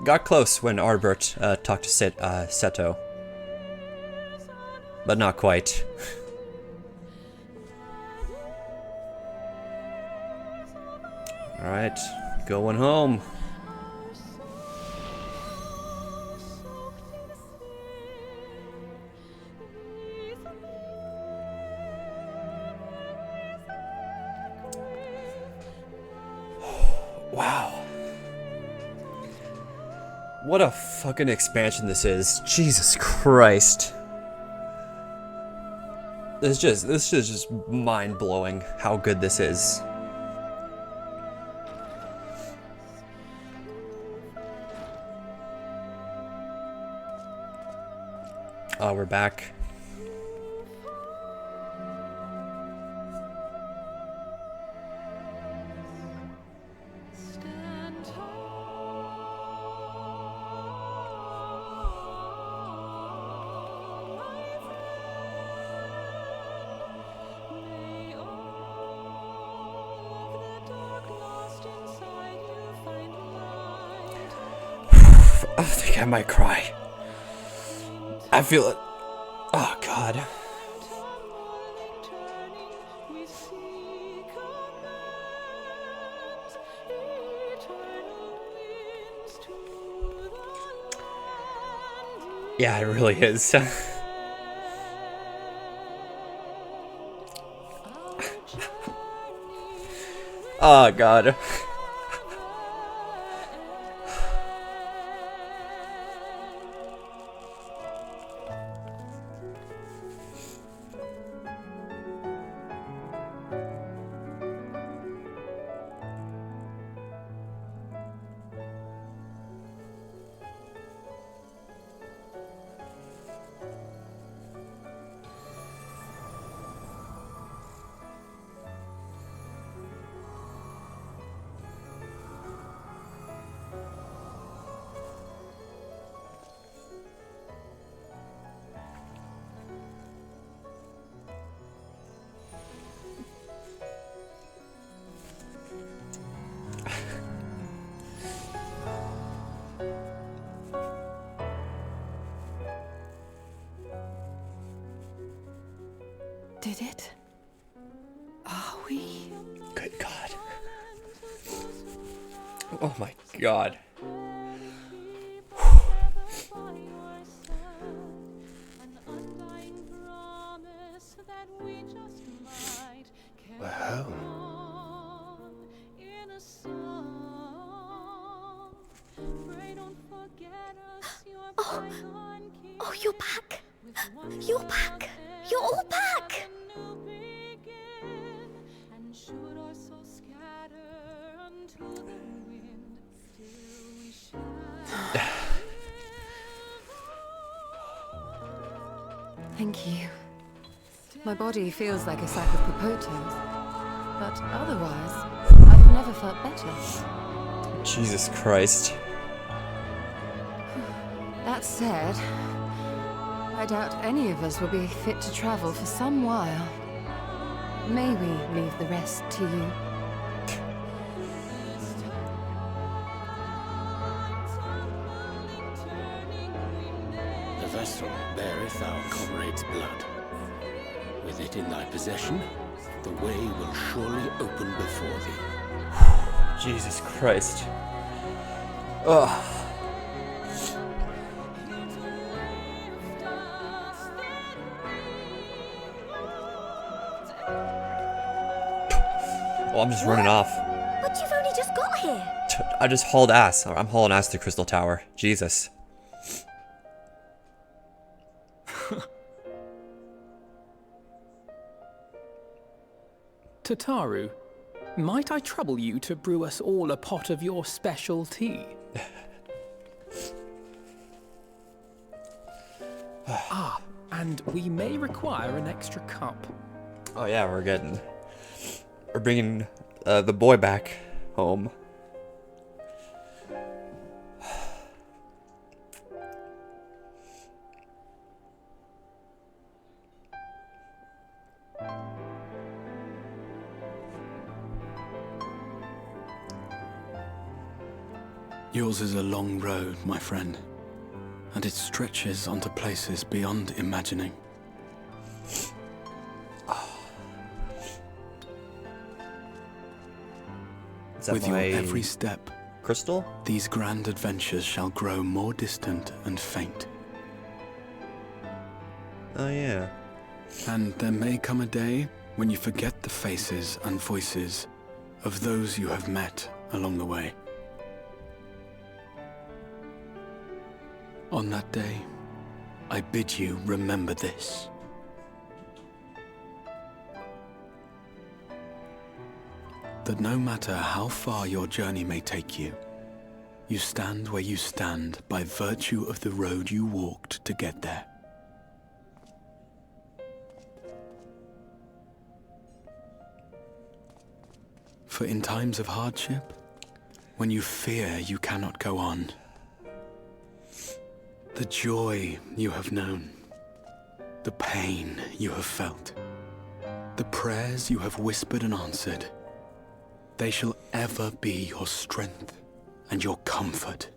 Speaker 1: Got close when Arbert talked to Seto. But not quite. Alright. Going home. Wow. What a fucking expansion this is. Jesus Christ. This is just mind-blowing how good this is. Oh, we're back. I think I might cry. I feel it. Oh, God. Yeah, it really is. Oh, God.
Speaker 8: Did it? Are we?
Speaker 1: Good God. Oh my God.
Speaker 12: We're home.
Speaker 11: Oh, you're back. You're back. You're all back.
Speaker 8: Thank you. My body feels like a sack of potatoes, but otherwise, I've never felt better.
Speaker 1: Jesus Christ.
Speaker 8: That said, I doubt any of us will be fit to travel for some while. May we leave the rest to you?
Speaker 6: The vessel beareth our comrade's blood. With it in thy possession, the way will surely open before thee.
Speaker 1: Jesus Christ. Ugh. Oh, I'm just running off.
Speaker 11: But you've only just got here.
Speaker 1: I just hauled ass. I'm hauling ass to Crystal Tower. Jesus.
Speaker 2: Tataru, might I trouble you to brew us all a pot of your special tea? And we may require an extra cup.
Speaker 1: Oh yeah, we're bringing the boy back home.
Speaker 15: Yours is a long road, my friend, and it stretches onto places beyond imagining. With your every step,
Speaker 1: Crystal,
Speaker 15: these grand adventures shall grow more distant and faint.
Speaker 1: Oh yeah.
Speaker 15: And there may come a day when you forget the faces and voices of those you have met along the way. On that day, I bid you remember this. That no matter how far your journey may take you, you stand where you stand by virtue of the road you walked to get there. For in times of hardship, when you fear you cannot go on, the joy you have known, the pain you have felt, the prayers you have whispered and answered, they shall ever be your strength and your comfort.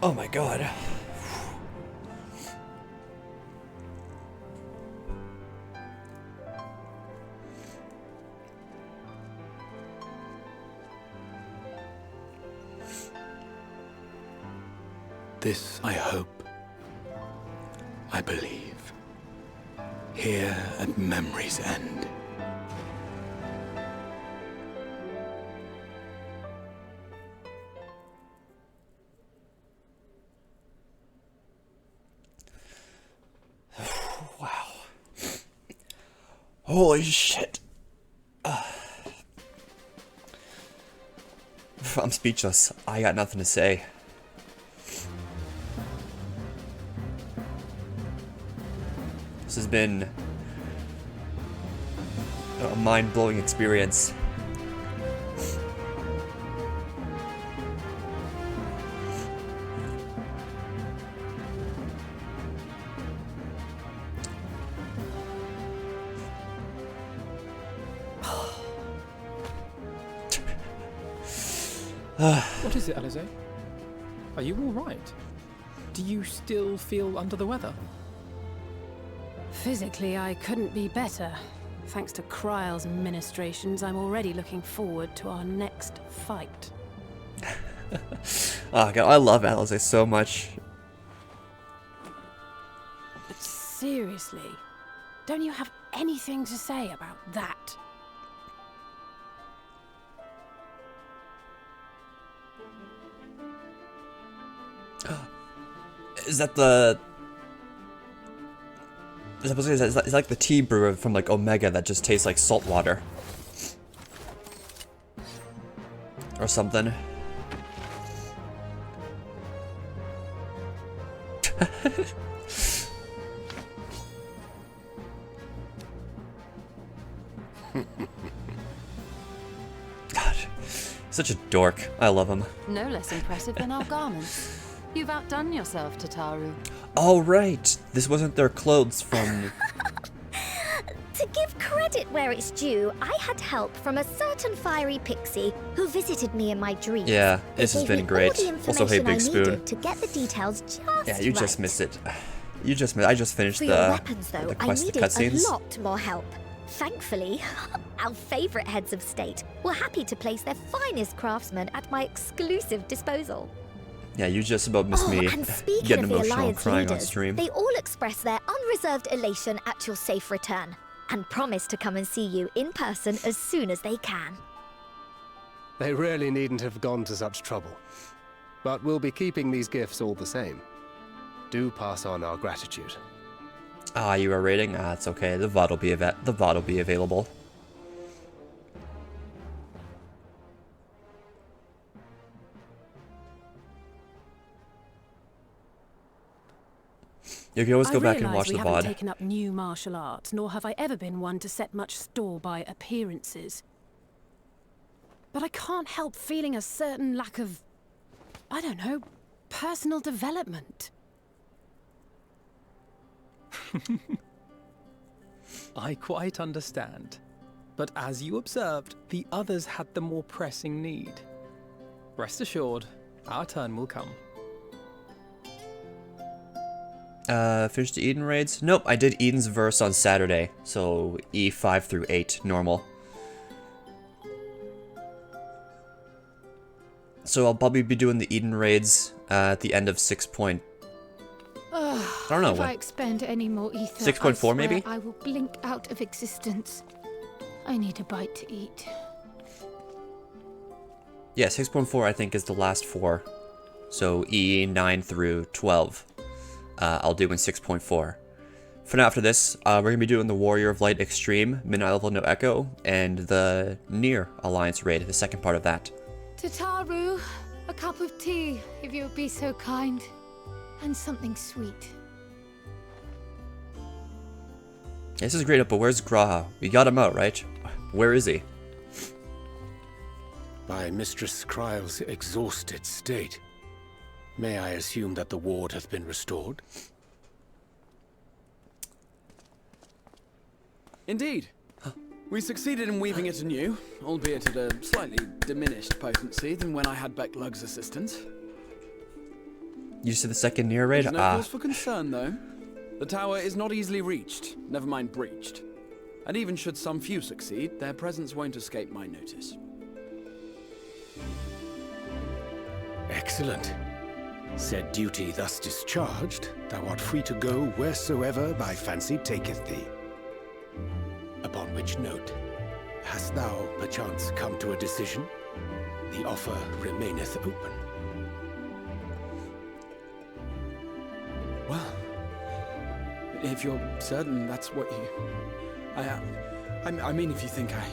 Speaker 1: Oh my god.
Speaker 15: This I hope, I believe, here at memory's end.
Speaker 1: Wow. Holy shit. I'm speechless. I got nothing to say. This has been a mind-blowing experience.
Speaker 2: What is it, Alize? Are you all right? Do you still feel under the weather?
Speaker 16: Physically, I couldn't be better. Thanks to Kryle's ministrations, I'm already looking forward to our next fight.
Speaker 1: Oh god, I love Alize so much.
Speaker 16: But seriously, don't you have anything to say about that?
Speaker 1: Is that the... It's like the tea brew from like Omega that just tastes like salt water. Or something. God, such a dork. I love him.
Speaker 8: No less impressive than our garments. You've outdone yourself, Tataru.
Speaker 1: All right, this wasn't their clothes from...
Speaker 11: To give credit where it's due, I had help from a certain fiery pixie who visited me in my dreams.
Speaker 1: Yeah, this has been great. Also, hey, Big Spoon.
Speaker 11: To get the details just
Speaker 1: Yeah, you just missed it. You just missed. I just finished
Speaker 11: For
Speaker 1: the
Speaker 11: your weapons, though,
Speaker 1: the
Speaker 11: I
Speaker 1: quest, the
Speaker 11: needed
Speaker 1: cutscenes.
Speaker 11: a lot more help. Thankfully, our favorite heads of state were happy to place their finest craftsmen at my exclusive disposal.
Speaker 1: Yeah, you just about missed me
Speaker 11: And speaking
Speaker 1: getting
Speaker 11: of the
Speaker 1: emotional and
Speaker 11: Alliance
Speaker 1: crying on
Speaker 11: leaders,
Speaker 1: stream.
Speaker 11: they all express their unreserved elation at your safe return, and promise to come and see you in person as soon as they can.
Speaker 12: They really needn't have gone to such trouble. But we'll be keeping these gifts all the same. Do pass on our gratitude.
Speaker 1: Ah, you are rating? Ah, it's okay. The VOD will be available. You can always go back and watch the
Speaker 16: I haven't
Speaker 1: VOD.
Speaker 16: taken up new martial arts, nor have I ever been one to set much store by appearances. But I can't help feeling a certain lack of, I don't know, personal development.
Speaker 2: I quite understand. But as you observed, the others had the more pressing need. Rest assured, our turn will come.
Speaker 1: Finished the Eden raids? Nope, I did Eden's verse on Saturday, so E5 through 8, normal. So I'll probably be doing the Eden raids at the end of 6. I don't know
Speaker 10: If
Speaker 1: when.
Speaker 10: I expend any more ether,
Speaker 1: 6.4 maybe?
Speaker 10: I will blink out of existence. I need a bite to eat.
Speaker 1: Yeah, 6.4 I think is the last 4. So E9 through 12. I'll do in 6.4. For now, after this, we're going to be doing the Warrior of Light Extreme, Midnight Level No Echo, and the Nier Alliance raid, the second part of that.
Speaker 10: Tataru, a cup of tea, if you would be so kind. And something sweet.
Speaker 1: This is great, but where's Graha? We got him out, right? Where is he?
Speaker 6: By Mistress Kryle's exhausted state, may I assume that the ward hath been restored?
Speaker 17: Indeed. We succeeded in weaving it anew, albeit at a slightly diminished potency than when I had Becklug's assistance.
Speaker 1: You said the second near raid?
Speaker 17: There's no cause for concern, though. The tower is not easily reached, never mind breached. And even should some few succeed, their presence won't escape my notice.
Speaker 6: Excellent. Said duty thus discharged, thou art free to go wheresoever thy fancy taketh thee. Upon which note, hast thou perchance come to a decision? The offer remaineth open.
Speaker 17: Well, if you're certain that's what you... I mean, if you think
Speaker 1: I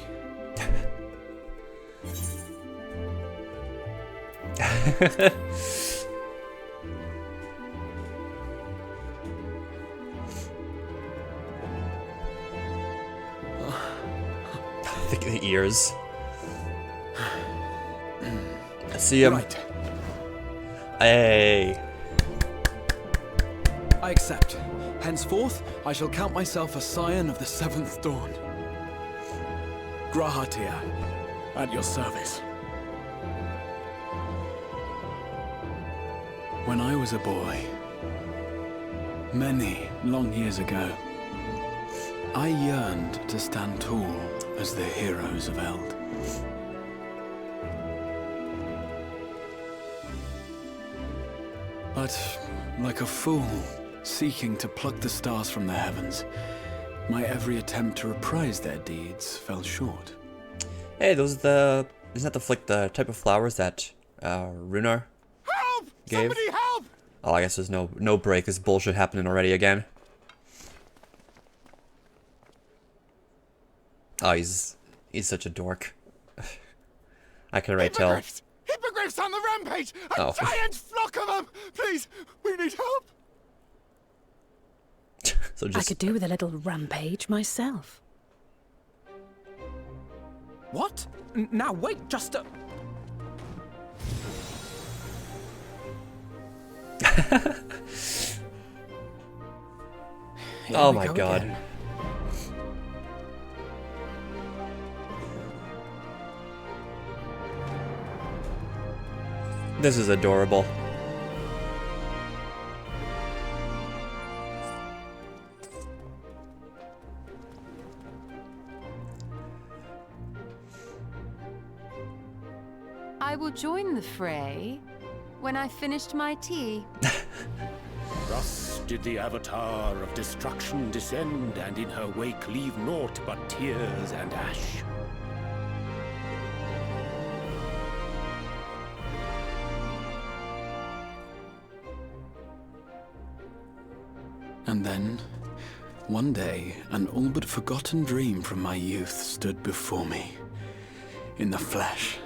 Speaker 1: think the ears. I see him.
Speaker 17: Right.
Speaker 1: Hey.
Speaker 17: I accept. Henceforth, I shall count myself a scion of the seventh dawn. Grahatir, at your service. When I was a boy, many long years ago, I yearned to stand tall as the heroes of Eld. But, like a fool, seeking to pluck the stars from the heavens, my every attempt to reprise their deeds fell short.
Speaker 1: Hey, isn't that the type of flowers that Runar gave?
Speaker 4: Somebody help!
Speaker 1: Oh, I guess there's no break. This bullshit happening already again. Oh, he's such a dork. I can already tell.
Speaker 4: Hippogriffs on the rampage! A
Speaker 1: Oh.
Speaker 4: giant flock of them! Please, we need help!
Speaker 1: So
Speaker 16: I could do with a little rampage myself.
Speaker 2: What? Now wait, just a...
Speaker 1: Oh my god.
Speaker 2: Again.
Speaker 1: This is adorable.
Speaker 8: I will join the fray when I finished my tea.
Speaker 6: Thus did the Avatar of Destruction descend, and in her wake leave naught but tears and ash.
Speaker 15: And then, one day, an all but forgotten dream from my youth stood before me, in the flesh.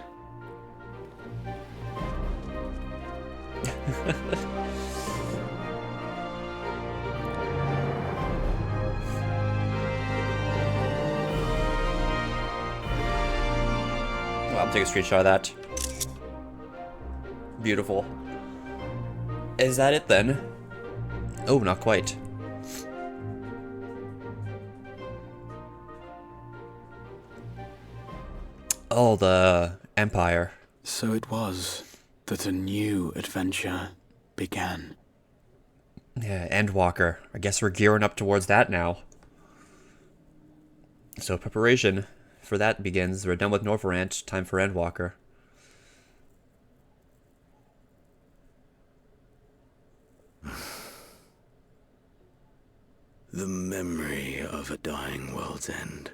Speaker 1: Well, I'll take a screenshot of that. Beautiful. Is that it then? Oh, not quite. Oh, the Empire.
Speaker 15: So it was that a new adventure began.
Speaker 1: Yeah, Endwalker. I guess we're gearing up towards that now. So preparation for that begins. We're done with Northrant. Time for Endwalker.
Speaker 18: The memory of a dying world's end.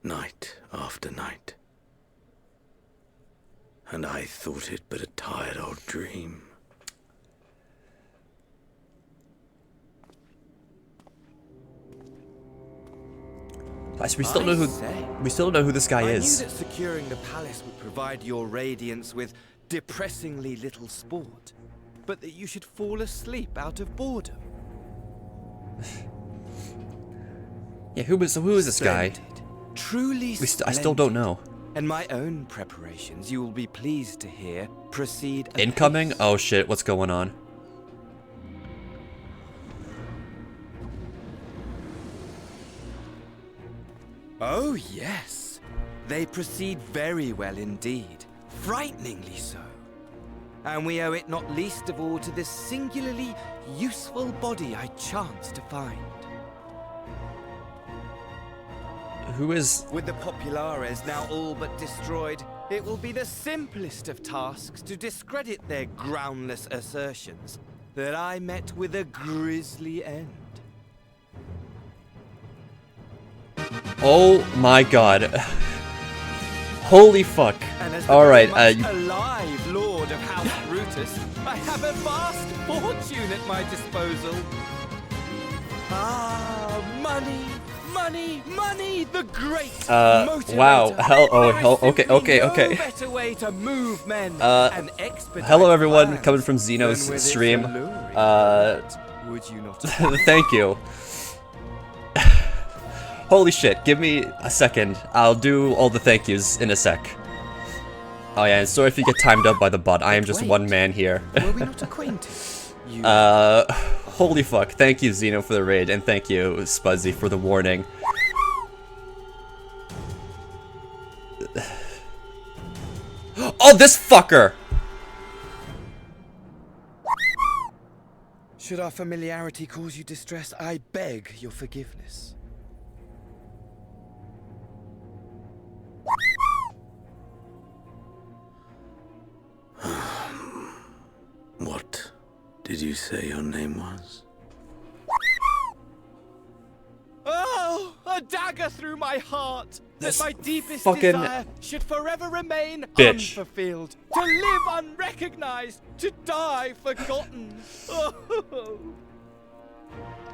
Speaker 18: Night after night. And I thought it but a tired old dream.
Speaker 1: We still know who this guy is.
Speaker 19: I knew that securing the palace would provide your radiance with depressingly little sport, but that you should fall asleep out of boredom.
Speaker 1: Yeah, who is this guy?
Speaker 19: Truly
Speaker 1: I still don't know.
Speaker 19: And my own preparations, you will be pleased to hear, proceed
Speaker 1: Incoming?
Speaker 19: apace.
Speaker 1: Oh shit, what's going on?
Speaker 19: Oh yes, they proceed very well indeed, frighteningly so. And we owe it not least of all to this singularly useful body I chanced to find.
Speaker 1: Who is...
Speaker 19: With the Populares now all but destroyed, it will be the simplest of tasks to discredit their groundless assertions that I met with a grisly end.
Speaker 1: Oh my god. Holy fuck. Alright,
Speaker 19: alive Lord of House Brutus, I have a vast fortune at my disposal. Ah, money, money, money, the great motivator.
Speaker 1: Wow. Okay.
Speaker 19: No better way to move men and expedite
Speaker 1: hello everyone,
Speaker 19: plans
Speaker 1: coming from Xeno's
Speaker 19: than with
Speaker 1: stream.
Speaker 19: its alluring would you not?
Speaker 1: Thank you. Holy shit, give me a second. I'll do all the thank yous in a sec. Oh yeah, and sorry if you get timed up by the bot. I am just one man here.
Speaker 19: Were we not acquainted?
Speaker 1: Holy fuck. Thank you, Xeno, for the raid, and thank you, Spuzzy, for the warning. Oh, this fucker!
Speaker 19: Should our familiarity cause you distress, I beg your forgiveness.
Speaker 18: What did you say your name was?
Speaker 19: Oh, a dagger through my heart!
Speaker 1: This
Speaker 19: that my deepest
Speaker 1: fucking
Speaker 19: desire should forever remain
Speaker 1: bitch.
Speaker 19: unfulfilled. To live unrecognized, to die forgotten. Oh.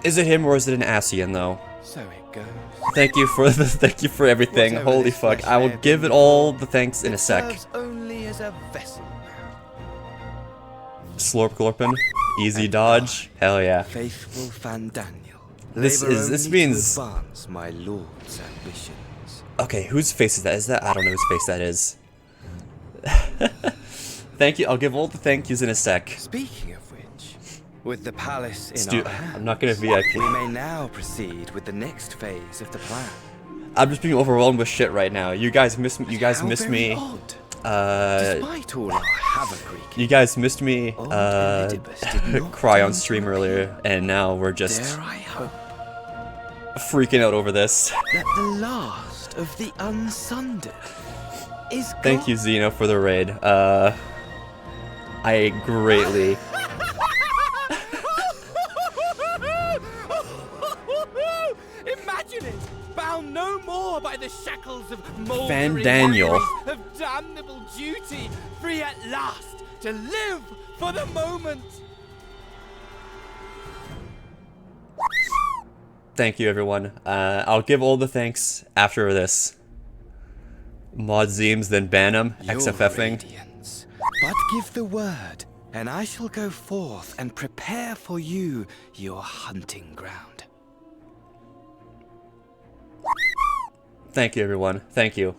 Speaker 1: Is it him or is it an Asian though?
Speaker 19: So it goes.
Speaker 1: Thank you for everything.
Speaker 19: Whatever
Speaker 1: Holy
Speaker 19: this
Speaker 1: fuck.
Speaker 19: flesh
Speaker 1: I will
Speaker 19: may have
Speaker 1: give
Speaker 19: been
Speaker 1: it all the thanks in a sec.
Speaker 19: serves only as a vessel.
Speaker 1: Slorp glorpin. Easy dodge. Hell yeah.
Speaker 19: Faithful Fandaniel.
Speaker 1: This means
Speaker 19: to advance my lord's ambitions.
Speaker 1: okay, whose face is that? Is that I don't know whose face that is. Thank you. I'll give all the thank yous in a sec.
Speaker 19: Speaking of which, with the palace in our hands,
Speaker 1: I'm not gonna VIP.
Speaker 19: we may now proceed with the next phase of the plan.
Speaker 1: I'm just being overwhelmed with shit right now. You guys miss me. You guys miss me.
Speaker 19: Odd. Despite all our havoc,
Speaker 1: you guys missed me cry on stream earlier, and now we're just
Speaker 19: dare I hope
Speaker 1: freaking out over this.
Speaker 19: that the last of the unsundered is gone.
Speaker 1: Thank you, Xeno, for the raid. I greatly.
Speaker 19: Imagine it! Bound no more by the shackles of mouldering
Speaker 1: Fandaniel.
Speaker 19: memories of damnable duty, free at last to live for the moment.
Speaker 1: Thank you, everyone. I'll give all the thanks after this. Mod Zeems, then ban him. XFFing.
Speaker 19: Radiance. But give the word, and I shall go forth and prepare for you your hunting ground.
Speaker 1: Thank you, everyone. Thank you.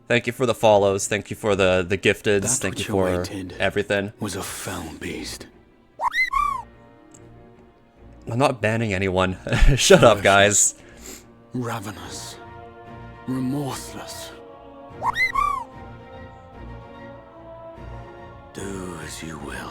Speaker 1: Thank you for the follows. Thank you for the gifteds.
Speaker 15: That
Speaker 1: Thank you
Speaker 15: which
Speaker 1: for
Speaker 15: awaited
Speaker 1: everything.
Speaker 15: Was a foul beast.
Speaker 1: I'm not banning anyone. Shut up, guys.
Speaker 15: Ravenous. Remorseless.
Speaker 18: Do as you will.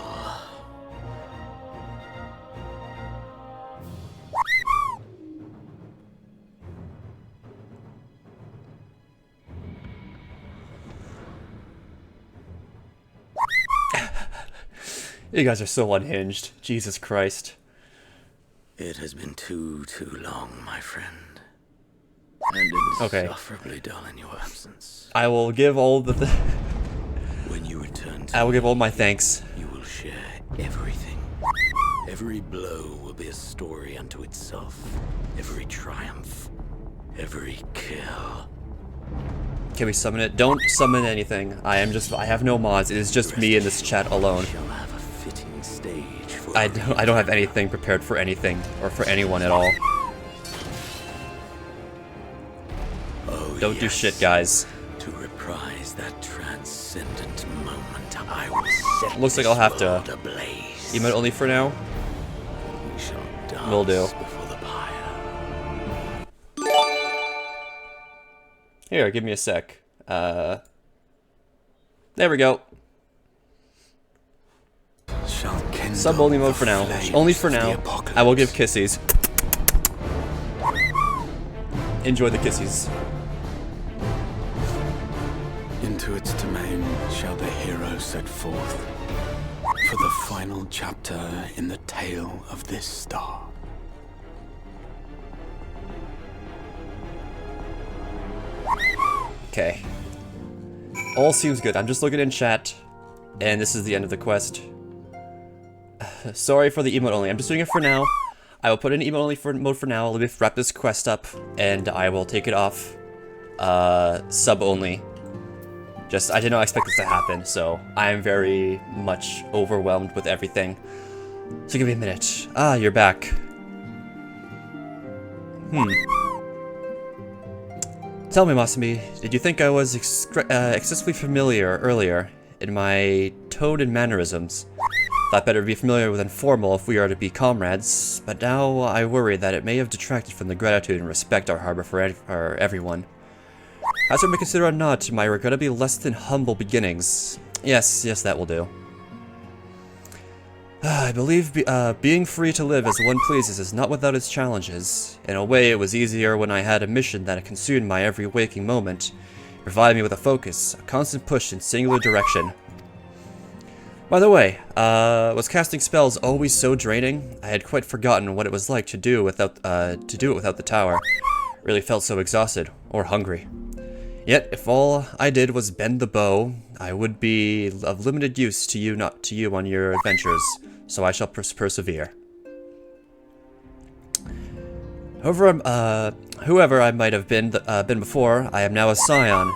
Speaker 1: You guys are so unhinged. Jesus Christ.
Speaker 18: It has been too long, my friend. And insufferably dull in your absence.
Speaker 1: I will give all the
Speaker 18: when you return to
Speaker 1: I will give all my thanks.
Speaker 18: You will share everything. Every blow will be a story unto itself. Every triumph. Every kill.
Speaker 1: Can we summon it? Don't summon anything. I have no mods. It is just me in this chat alone. I don't have anything prepared for anything or for anyone at all. Don't do shit, guys.
Speaker 18: To reprise that transcendent moment, I will set
Speaker 1: Looks like I'll have to
Speaker 18: ablaze.
Speaker 1: emote only for now.
Speaker 18: We shall dance
Speaker 1: Will do.
Speaker 18: before the pyre.
Speaker 1: Here, give me a sec. There we go. Sub only mode for now. Only for now. I will give kissies. Enjoy the kissies.
Speaker 15: Into its domain shall the hero set forth for the final chapter in the tale of this star.
Speaker 1: Okay. All seems good. I'm just looking in chat, and this is the end of the quest. Sorry for the emote only. I'm just doing it for now. I will put in emote only mode for now. Let me wrap this quest up, and I will take it off sub only. I did not expect this to happen, so I am very much overwhelmed with everything. So give me a minute. Ah, you're back. Tell me, Masumi, did you think I was excessively familiar earlier in my tone and mannerisms? Thought better to be familiar with informal if we are to be comrades, but now I worry that it may have detracted from the gratitude and respect our harbor for everyone. As we may consider or not, my regrettably less than humble beginnings. Yes, that will do. I believe being free to live as one pleases is not without its challenges. In a way, it was easier when I had a mission that consumed my every waking moment, providing me with a focus, a constant push in singular direction. By the way, was casting spells always so draining? I had quite forgotten what it was like to do it without the tower. Really felt so exhausted or hungry. Yet, if all I did was bend the bow, I would be of limited use to you, not to you on your adventures, so I shall persevere. Whoever I might have been before, I am now a scion,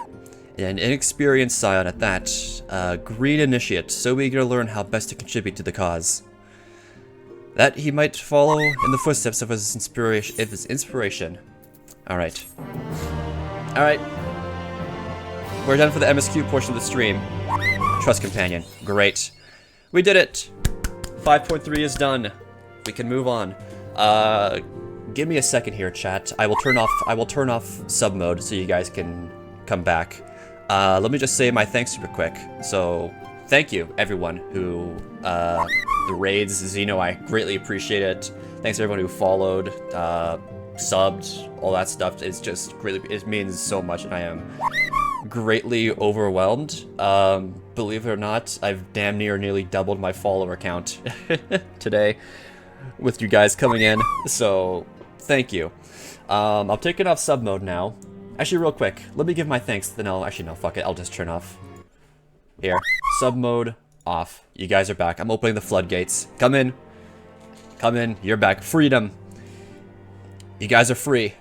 Speaker 1: an inexperienced scion at that, a green initiate, so eager to learn how best to contribute to the cause. That he might follow in the footsteps of his inspiration. Alright. Alright. We're done for the MSQ portion of the stream. Trust companion. Great. We did it! 5.3 is done. We can move on. Give me a second here, chat. I will turn off sub mode so you guys can come back. Let me just say my thanks super quick. So, thank you, everyone who, the raids, Xeno, I greatly appreciate it. Thanks to everyone who followed, subbed, all that stuff. It's just greatly, it means so much, and I am greatly overwhelmed. Believe it or not, I've damn nearly doubled my follower count today with you guys coming in, so thank you. I'll take it off sub mode now. Actually, real quick, let me give my thanks, then actually no, fuck it, I'll just turn off. Here, sub mode off. You guys are back. I'm opening the floodgates. Come in, you're back. Freedom. You guys are free.